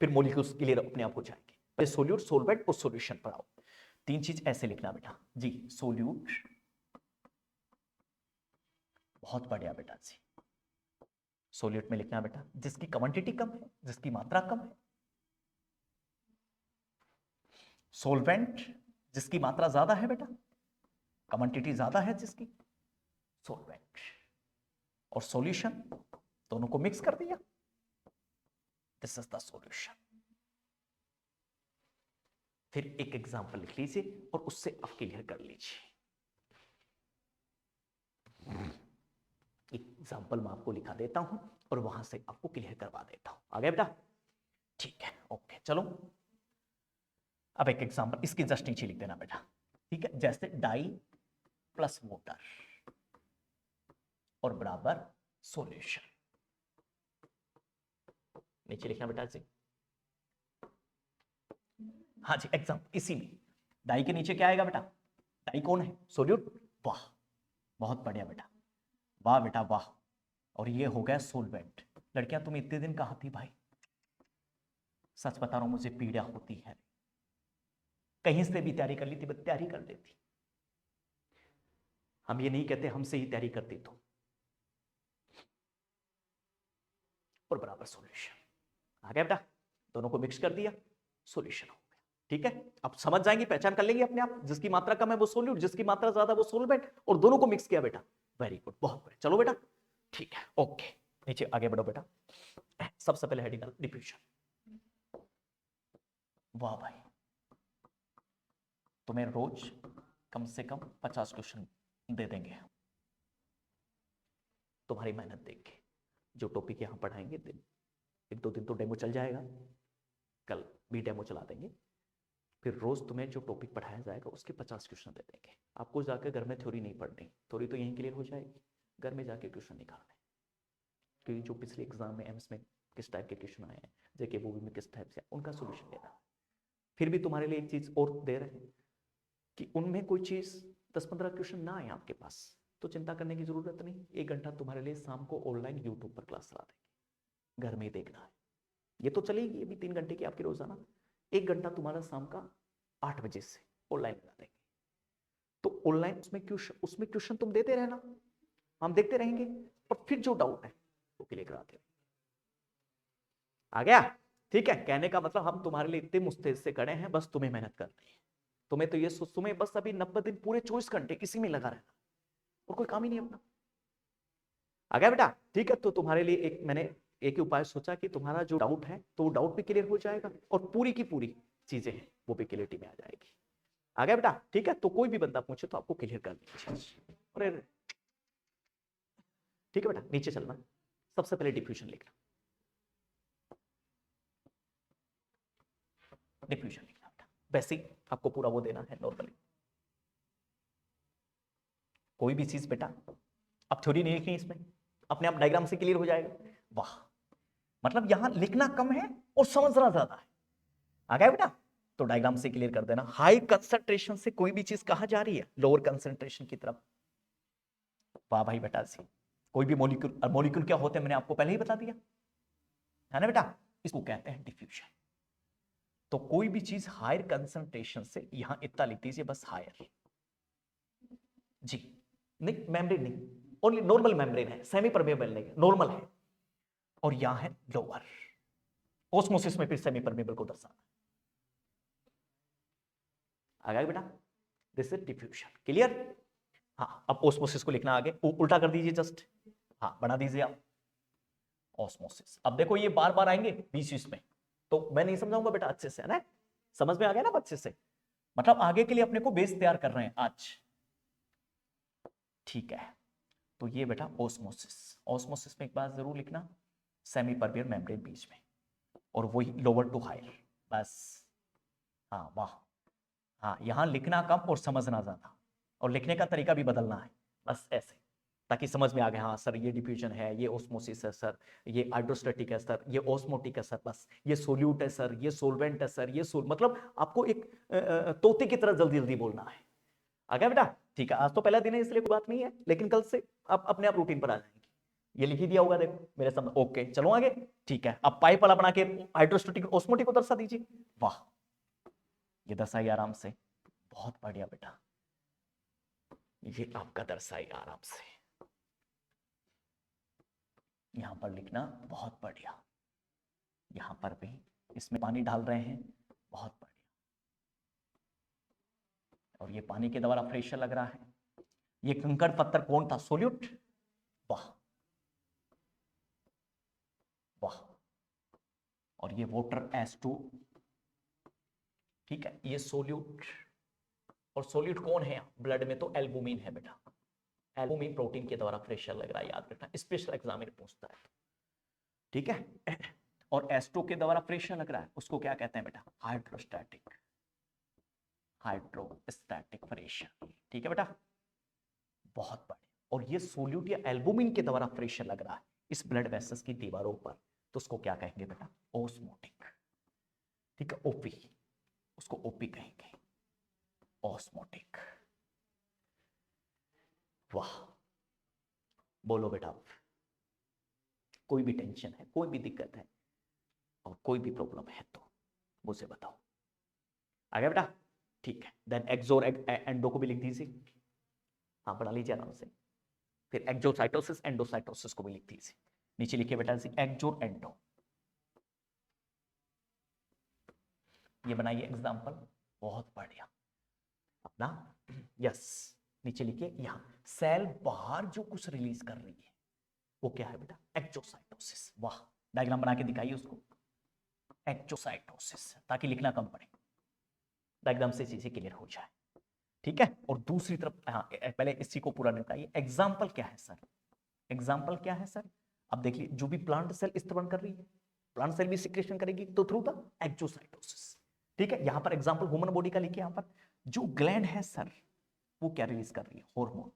फिर मॉलिक्यूल्स क्लियर अपने आप हो जाएंगे। पहले सोल्यूट, सॉल्वेंट और सॉल्यूशन पढ़ाओ। तीन चीज ऐसे लिखना बेटा जी, सोल्यूट, बहुत बढ़िया बेटा जी। सोल्यूट में लिखना बेटा जिसकी क्वांटिटी कम है, जिसकी मात्रा कम है। सोल्वेंट जिसकी मात्रा ज्यादा है बेटा, क्वांटिटी ज्यादा है जिसकी, सोल्वेंट। और सॉल्यूशन, दोनों को मिक्स कर दिया, दिस इज द सॉल्यूशन। फिर एक एग्जांपल लिख लीजिए और उससे आप क्लियर कर लीजिए। एग्जांपल मैं आपको लिखा देता हूं और वहां से आपको क्लियर करवा देता हूं। आ गया बेटा? ठीक है, ओके। चलो अब एक एग्जांपल इसकी जस्ट नीचे लिख देना बेटा, ठीक है। जैसे डाई प्लस वाटर और बराबर सॉल्यूशन, नीचे लिखना बेटा जी। हाँ जी, एग्जांपल इसी में डाई के नीचे क्या आएगा बेटा? डाई कौन है? सोल्यूट। वाह, बहुत बढ़िया बेटा, वाह बेटा वाह। और ये हो गया सोलवेंट। लड़कियां तुम इतने दिन कहां थी भाई? सच बता रहा हूं, मुझे पीड़ा होती है। कहीं से भी तैयारी कर ली थी, बस तैयारी कर लेती। हम ये नहीं कहते हमसे ही तैयारी करती तो। और बराबर सॉल्यूशन आ गया बेटा, दोनों को मिक्स कर दिया, सॉल्यूशन हो गया। ठीक है, अब समझ जाएंगे, पहचान कर लेंगे अपने आप। जिसकी मात्रा कम है वो सोल्यूट, जिसकी मात्रा ज्यादा वो सोलवेंट, और दोनों को मिक्स किया बेटा। वेरी गुड, बहुत बढ़िया। चलो बेटा, ठीक है, ओके। नीचे आगे बढ़ो बेटा। सबसे पहले हेडिंग डिफ्यूजन। वाह भाई, तुम्हें रोज कम से कम 50 क्वेश्चन दे देंगे तुम्हारी मेहनत देख के। जो टॉपिक यहां पढ़ाएंगे, दिन एक दो दिन तो डेमो चल जाएगा, कल भी डेमो चला देंगे। फिर रोज तुम्हें जो टॉपिक पढ़ाया जाएगा उसके 50 क्वेश्चन दे देंगे। आपको जाकर घर में थ्योरी नहीं पढ़नी, थ्योरी तो यहीं क्लियर हो जाएगी, घर में जाके क्वेश्चन निकालने। क्योंकि जो पिछले एग्जाम में एम्स में किस टाइप के क्वेश्चन आए हैं, जेके वो में किस टाइप से, उनका सोल्यूशन देना। फिर भी तुम्हारे लिए एक चीज और दे रहे हैं कि उनमें कोई चीज 10-15 क्वेश्चन ना आए आपके पास, तो चिंता करने की जरूरत नहीं। 1 घंटा तुम्हारे लिए शाम को ऑनलाइन यूट्यूब पर क्लास चला देंगे, घर में ही देखना है। ये तो चलेगी अभी 3 घंटे की आपकी रोजाना, 1 घंटा तुम्हारा शाम का 8 बजे से ऑनलाइन लगा देंगे। तो ऑनलाइन उसमें क्वेश्चन तुम देते रहना, हम देखते रहेंगे, और फिर जो डाउट है वो क्लियर कराते रहेंगे। आ गया? ठीक है, कहने का मतलब हम तुम्हारे लिए इतने मुस्तैद से खड़े हैं, बस तुम्हें मेहनत करनी है। तुम्हें तो ये तुम्हें बस अभी 90 दिन पूरे 24 घंटे इसी में लगा रहना, और कोई काम ही नहीं अपना। आ गया बेटा? ठीक है, तो तुम्हारे लिए मैंने एक ही उपाय सोचा कि तुम्हारा जो डाउट है तो वो डाउट भी क्लियर हो जाएगा, और पूरी की पूरी चीजें हैं वो भी क्लियरिटी में आ जाएगी। आ गया बेटा? ठीक है, तो कोई भी बंदा पूछे तो आपको क्लियर कर दीजिए। अरे ठीक है बेटा, नीचे चलना। सबसे पहले डिफ्यूजन लिखना, डिफ्यूजन लिखना बेटा। बेसिक आपको पूरा वो देना है नॉर्मली। कोई भी चीज बेटा, अब थ्योरी नहीं लिखनी इसमें, अपने आप डायग्राम से क्लियर हो जाएगा। वाह, मतलब यहां लिखना कम है और समझना ज्यादा है। आ गया बेटा? तो डायग्राम से क्लियर कर देना। हाई कंसंट्रेशन से कोई भी चीज कहां जा रही है? लोअर कंसंट्रेशन की तरफ। वाह भाई बेटा जी, कोई भी मॉलिक्यूल, मॉलिक्यूल क्या होते हैं मैंने आपको पहले ही बता दिया है ना बेटा, इसको कहते हैं डिफ्यूजन। तो कोई भी चीज हायर कंसंट्रेशन से, यहां इतना लिख दीजिए बस, हायर जी, नहीं मेम्ब्रेन नहीं, ओनली नॉर्मल मेम्ब्रेन है, सेमी परमेबल नहीं, नॉर्मल है। और यहां है लोअर। ओस्मोसिस में फिर सेमी परमेबल को दर्शाना। आ गया बेटा? This is diffusion, clear? हाँ, अब ओस्मोसिस को लिखना आगे, उल्टा कर दीजिए जस्ट, हाँ बना दीजिए आप ऑस्मोसिस। अब देखो ये बार बार आएंगे बीच में, तो मैं नहीं समझाऊंगा बेटा अच्छे से, है ना? समझ में आ गया ना अच्छे से? मतलब आगे के लिए अपने को बेस तैयार कर रहे हैं आज। ठीक है, तो ये बेटा ऑस्मोसिस। ऑस्मोसिस में एक बात जरूर लिखना, सेमी परमेबल मेम्ब्रेन बीच में, और वही लोअर टू हायर, बस। हाँ वाह, हाँ यहां लिखना कम और समझना ज्यादा। और लिखने का तरीका भी बदलना है, बस ऐसे, ताकि समझ में आ गया, हाँ सर ये डिफ्यूजन है, ये ओस्मोसिस है सर, ये हाइड्रोस्टैटिक है सर, ये ओस्मोटिक है सर, बस ये सोल्यूट है सर, ये सोलवेंट है सर, ये मतलब आपको एक तोते की तरह जल्दी जल्दी बोलना है। आ गया बेटा? ठीक है, आज तो पहला दिन है इसलिए कोई बात नहीं है, लेकिन कल से आप अपने आप रूटीन पर आ जाएंगे। ये लिख ही दिया होगा देखो मेरे सामने, ओके चलो आगे। ठीक है, अब पाइप वाला बना के हाइड्रोस्टैटिक ओस्मोटिक को दर्शा दीजिए। वाह, ये दर्शाइए आराम से, बहुत बढ़िया बेटा, ये आपका दर्शाइए आराम से, यहां पर लिखना, बहुत बढ़िया। यहां पर भी इसमें पानी डाल रहे हैं, बहुत बढ़िया, और ये पानी के द्वारा प्रेशर लग रहा है। ये कंकड़ पत्थर कौन था? सोल्यूट। वाह वाह, और ये वाटर S2, ठीक है, ये सोल्यूट, और सोल्यूट कौन है ब्लड में? तो एल्बुमिन है बेटा, एल्बुमिन प्रोटीन के द्वारा प्रेशर लग रहा है, याद रखना, स्पेशल एग्जाम में पूछता है, ठीक है। और S2 के द्वारा प्रेशर लग रहा है, उसको क्या कहते हैं बेटा? हाइड्रोस्टैटिक, हाइड्रोस्टैटिक प्रेशर, ठीक है बेटा, बहुत बढ़िया। और ये सोल्यूट या एल्बुमिन के द्वारा प्रेशर लग रहा है इस ब्लड वेसल्स की दीवारों पर, तो उसको क्या कहेंगे बेटा? ओस्मोटिक, ठीक है, ओपी, उसको ओपी कहेंगे, ऑस्मोटिक। वाह, बोलो बेटा, कोई भी टेंशन है, कोई भी दिक्कत है और कोई भी प्रॉब्लम है तो मुझे बताओ। आ गया बेटा? ठीक है, देन एक्सोर एंडो को भी लिख दीजिए, हाँ पढ़ा लीजिए आराम से। फिर एक्सोसाइटोसिस एंडोसाइटोसिस को भी लिख दीजिए, नीचे लिखिए बेटा जी एक्सोर एंडो, ये बनाइए एग्जांपल, बहुत बढ़िया अपना, यस, नीचे लिखिए यहां सेल बाहर जो कुछ रिलीज कर रही है वो क्या है बेटा? एक्सोसाइटोसिस। वाह, डायग्राम बना के दिखाइए उसको, एक्सोसाइटोसिस, ताकि लिखना कम पड़े, डायग्राम से चीजें क्लियर हो जाए, ठीक है। और दूसरी तरफ, हाँ पहले इसी को पूरा निपटाइए। एग्जाम्पल क्या है सर? एग्जाम्पल क्या है सर? अब देखिए, जो भी प्लांट सेल स्तरण कर रही है, प्लांट सेल भी सिक्रेशन करेगी, तो थ्रू द एक्सोसाइटोसिस, ठीक है। यहां पर एग्जाम्पल ह्यूमन बॉडी का लिखिए, यहां पर जो ग्लैंड है सर वो क्या रिलीज कर रही है? हार्मोन।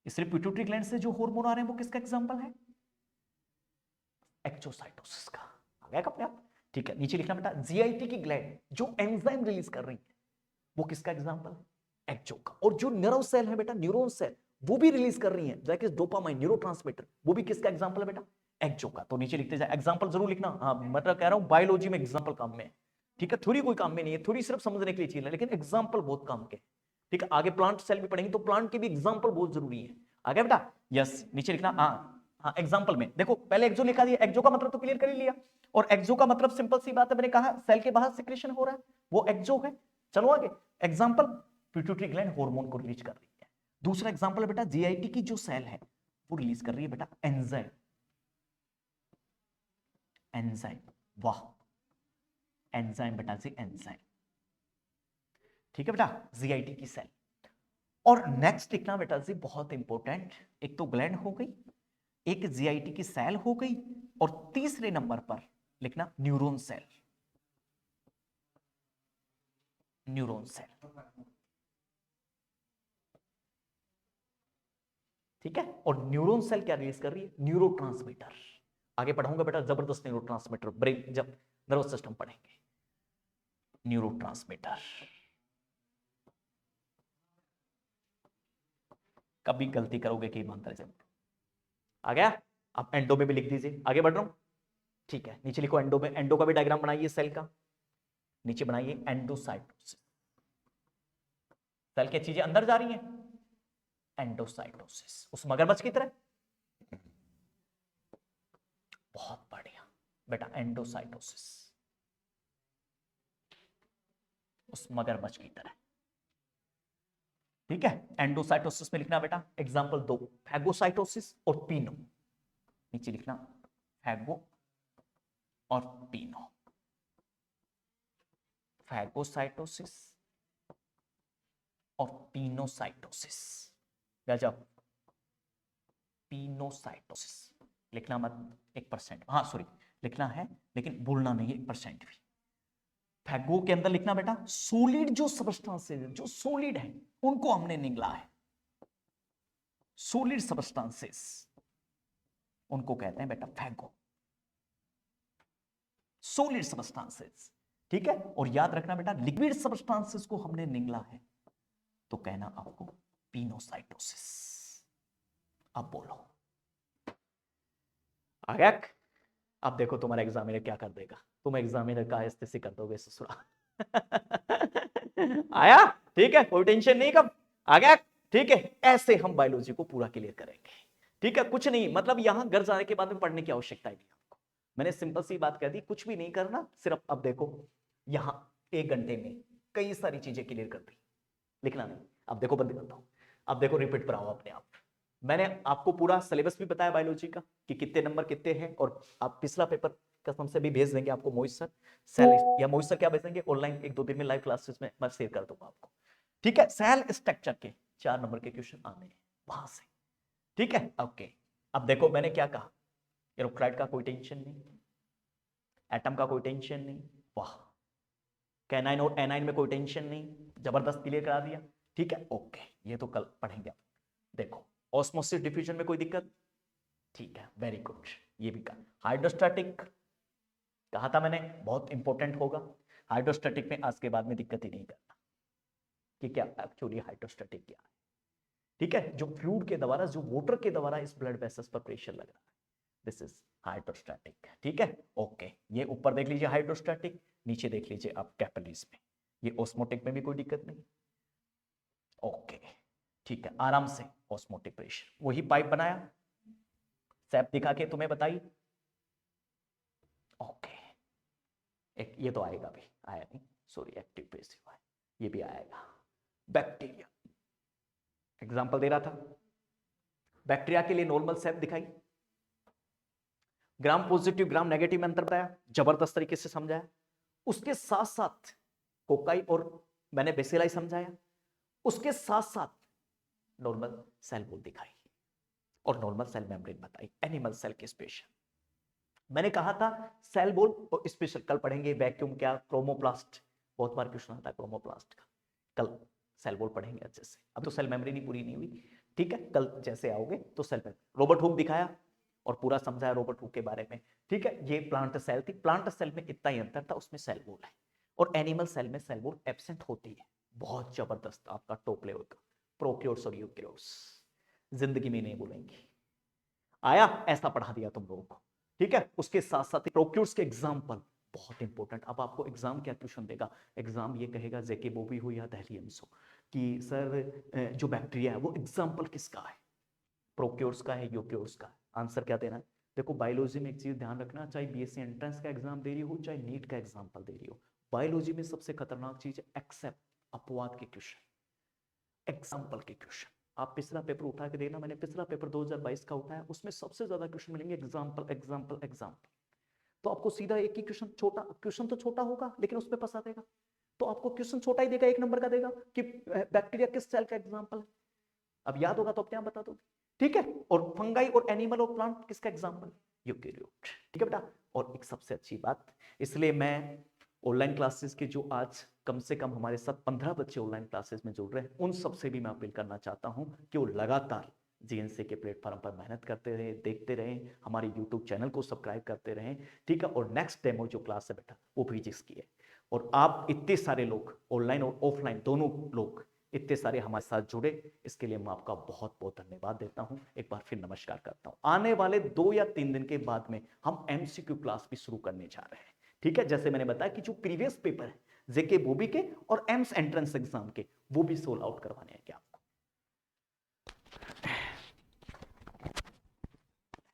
इसलिए पिट्यूटरी ग्लैंड से जो हार्मोन आ रहे हैं वो किसका एग्जाम्पल है? एक्सोसाइटोसिस का। आ गया अपने आप? ठीक है, नीचे लिखना बेटा जीआईटी की ग्लैंड जो एंजाइम रिलीज कर रही है वो किसका एग्जाम्पल है? एक्सो का। और जो नर्व सेल है बेटा, न्यूरॉन सेल, वो भी रिलीज कर रही है दैट इज डोपामाइन, न्यूरोट्रांसमीटर, वो भी किसका एग्जाम्पल है बेटा? एक्सो का। तो नीचे लिखते जाए, एग्जाम्पल जरूर लिखना, हाँ मतलब कह रहा हूं बायोलॉजी में एग्जाम्पल काम में है, ठीक है, थोड़ी कोई काम में नहीं है, थोड़ी सिर्फ समझने के लिए चीज है, लेकिन एग्जाम्पल बहुत काम के, ठीक है। आगे प्लांट सेल भी पढ़ेंगे तो प्लांट के भी एग्जाम्पल बहुत जरूरी है। आ गया बेटा? यस, नीचे लिखना, हाँ हाँ एग्जाम्पल में देखो, पहले एक्सो लिखा दिया, एक्सो का मतलब तो क्लियर कर ही लिया, और एक्सो का मतलब सिंपल सी बात है, मैंने कहा सेल के बाहर सिक्रेशन हो रहा है, वो एक्सो है। चलो आगे, एग्जाम्पल पिट्यूटरी ग्लैंड हार्मोन को रिलीज कर रही है। दूसरा एग्जाम्पल है बेटा जीआईटी की जो सेल है वो रिलीज कर रही है बेटा एंजाइम, एंजाइम, वाह, एंजाइम बेटा जी, एंजाइम, ठीक है बेटा, जीआईटी की सेल। और नेक्स्ट लिखना बेटा जी बहुत इंपॉर्टेंट, एक तो ग्लैंड हो गई, एक जीआईटी की सेल हो गई, और तीसरे नंबर पर लिखना न्यूरॉन सेल, न्यूरॉन सेल, ठीक है। और न्यूरॉन सेल क्या रिलीज कर रही है? न्यूरोट्रांसमीटर। आगे पढ़ाऊंगा बेटा जबरदस्त न्यूरोट्रांसमीटर, ब्रेन जब नर्वस सिस्टम पढ़ेंगे, न्यूरोट्रांसमीटर। कभी गलती करोगे कि ईमानदारी से? आ गया? अब एंडो में भी लिख दीजिए, आगे बढ़ रहा हूं, ठीक है। नीचे लिखो एंडो में, एंडो का भी डायग्राम बनाइए सेल का, नीचे बनाइए एंडोसाइटोसिस, सेल की चीजें अंदर जा रही हैं, एंडोसाइटोसिस, उस मगरमच्छ की तरह, बहुत बढ़िया बेटा, एंडोसाइटोसिस उस मगरमच्छ की तरह, ठीक है। एंडोसाइटोसिस में लिखना बेटा एग्जांपल दो, फैगोसाइटोसिस और पीनो, नीचे लिखना फैगो और पीनो, फैगोसाइटोसिस और पीनोसाइटोसिस, गजब, पीनोसाइटोसिस लिखना मत 1%, हाँ सॉरी लिखना है लेकिन बोलना नहीं है 1% भी। फैगो के अंदर लिखना बेटा सोलिड जो सबस्टांसेस जो सोलिड है उनको हमने निगला है। सोलिड सबस्टांसेस उनको कहते हैं बेटा फैगो, सोलिड सबस्टांसेस। ठीक है, और याद रखना बेटा लिक्विड सबस्टांसेस को हमने निगला है तो कहना आपको पिनोसाइटोसिस। अब बोलो आ गया? अब देखो तुम्हारा एग्जामिनर क्या कर देगा, तुम एग्जामिनर का ऐसे कर दोगे ससुरा। आया? ठीक है, कोई टेंशन नहीं। कब आ गया? ठीक है, ऐसे हम बायोलॉजी को पूरा क्लियर करेंगे। ठीक है, कुछ नहीं, मतलब यहां घर जाने के बाद में पढ़ने की आवश्यकता नहीं आपको। मैंने सिंपल सी बात कह दी, कुछ भी नहीं करना, सिर्फ अब देखो यहां 1 घंटे में कई सारी चीजें क्लियर कर दी, लिखना नहीं। अब देखो बंद करता हूं, अब देखो रिपीट पर आओ अपने आप। मैंने आपको पूरा सिलेबस भी बताया बायोलॉजी का कि कितने नंबर कितने हैं, और आप पिछला पेपर कसम से भी भेज देंगे आपको मोहित सर, सेल या मोहित सर क्या भेजेंगे ऑनलाइन 1-2 दिन में लाइव क्लासेस में मैं शेयर कर दूंगा आपको। ठीक है, सेल स्ट्रक्चर के 4 नंबर के क्वेश्चन आने हैं वहां से। ठीक है, ओके। अब देखो मैंने क्या कहा, एरोक्राइड का कोई टेंशन नहीं, एटम का कोई टेंशन नहीं, वाह। कैनाइन और एनाइन में कोई टेंशन नहीं, जबरदस्त क्लियर करा दिया। ठीक है, ओके, ये तो कल पढ़ेंगे आप। देखो ऑस्मोसिस डिफ्यूजन में कोई दिक्कत? ठीक है, वेरी गुड, ये भी कहा। हाइड्रोस्टैटिक कहा था मैंने, बहुत इंपॉर्टेंट होगा। हाइड्रोस्टैटिक में आज के बाद में दिक्कत ही नहीं करना कि क्या एक्चुअली हाइड्रोस्टैटिक क्या है। ठीक है, जो फ्लूइड के द्वारा, जो वाटर के द्वारा इस ब्लड वेसल्स पर प्रेशर लग रहा है, दिस इज हाइड्रोस्टैटिक। ठीक है, ओके। ये ऊपर देख लीजिए हाइड्रोस्टैटिक, नीचे देख लीजिए आप कैपिलरीज में। ये ऑस्मोटिक में भी कोई दिक्कत नहीं, ओके। ठीक है, आराम से ऑस्मोटिक प्रेशर, वही पाइप बनाया, सैप दिखा के तुम्हें बताई, ओके। एक ये तो आएगा भी, आया नहीं, सॉरी, एक्टिव पैसिव है, ये भी आएगा। बैक्टीरिया एग्जांपल दे रहा था, बैक्टीरिया के लिए नॉर्मल सैप दिखाई, ग्राम पॉजिटिव ग्राम नेगेटिव में अंतर बताया, जबरदस्त तरीके से समझाया। उसके साथ साथ कोकाई और मैंने बेसिलाई समझाया, उसके साथ साथ नॉर्मल सेल वॉल दिखाई और नॉर्मल सेल मेम्ब्रेन बताई, एनिमल सेल के स्पेशल। मैंने कहा था सेल वॉल और स्पेशल कल पढ़ेंगे, वैक्यूम क्या, क्रोमोप्लास्ट, बहुत बार क्वेश्चन आता है क्रोमोप्लास्ट का, कल सेल वॉल पढ़ेंगे अच्छे से। अब तो सेल मेम्ब्रेन ही पूरी नहीं हुई, ठीक है, कल जैसे आओगे तो सेल मेम्ब्रेन। रोबर्ट हुक दिखाया और पूरा समझाया रोबर्ट हुक के बारे में। ठीक है, ये प्लांट सेल थी, प्लांट सेल में इतना ही अंतर था, उसमें सेल वॉल है, और एनिमल सेल में सेल वॉल एब्सेंट होती है। बहुत जबरदस्त आपका टॉप लेवल का, प्रोक्योर्स और यूक्योर्स जिंदगी में नहीं बोलेंगे। आया? ऐसा पढ़ा दिया तुम लोगों को। ठीक है, उसके साथ साथ प्रोक्योर्स के एग्जाम्पल बहुत इंपॉर्टेंट। अब आपको एग्जाम क्या क्वेश्चन देगा, एग्जाम ये कहेगा जेके बोबी हो या दहलियंस हो कि सर जो बैक्टीरिया है वो एग्जाम्पल किसका है, प्रोक्योर्स का है यूक्योर्स का है, आंसर क्या देना है। देखो बायोलॉजी में एक चीज ध्यान रखना, चाहे बीएससी एंट्रेंस का एग्जाम दे रही हो चाहे नीट का एग्जाम्पल दे रही हो, बायोलॉजी में सबसे खतरनाक चीज है एक्सेप्ट अपवाद के क्वेश्चन, एग्जाम्पल के क्वेश्चन। आप पिछला पेपर उठा के देना, मैंने पिछला पेपर 2022 का उठाया, उसमें सबसे ज्यादा क्वेश्चन मिलेंगे एग्जाम्पल एग्जाम्पल एग्जाम्पल। तो आपको सीधा एक ही क्वेश्चन, छोटा क्वेश्चन तो छोटा होगा लेकिन उस पर फंसा देगा, तो आपको क्वेश्चन छोटा ही देगा, 1 नंबर का देगा कि बैक्टीरिया किस सेल का एग्जाम्पल है। अब याद होगा तो अपने आप बता दो, ठीक है। और फंगाई और एनिमल और प्लांट किसका एग्जाम्पल, यूकेरियोट, ठीक है बेटा। और एक सबसे अच्छी बात, इसलिए मैं ऑनलाइन क्लासेस के जो आज कम से कम हमारे साथ 15 बच्चे ऑनलाइन क्लासेस में जुड़ रहे हैं, उन सबसे भी मैं अपील करना चाहता हूं कि वो लगातार जीएनसी के प्लेटफॉर्म पर मेहनत करते रहे, देखते रहें, हमारे यूट्यूब चैनल को सब्सक्राइब करते रहें, ठीक है। और नेक्स्ट डेमो जो क्लास है बेटा वो भी जिसकी है, और आप इतने सारे लोग ऑनलाइन और ऑफलाइन दोनों लोग इतने सारे हमारे साथ जुड़े, इसके लिए मैं आपका बहुत बहुत धन्यवाद देता हूं, एक बार फिर नमस्कार करता हूं। आने वाले 2 या 3 दिन के बाद में हम एमसीक्यू क्लास भी शुरू करने जा रहे हैं, ठीक है। जैसे मैंने बताया कि जो प्रीवियस पेपर है जेके बोबी के और एम्स एंट्रेंस एग्जाम के, वो भी सोल्व आउट करवाने हैं।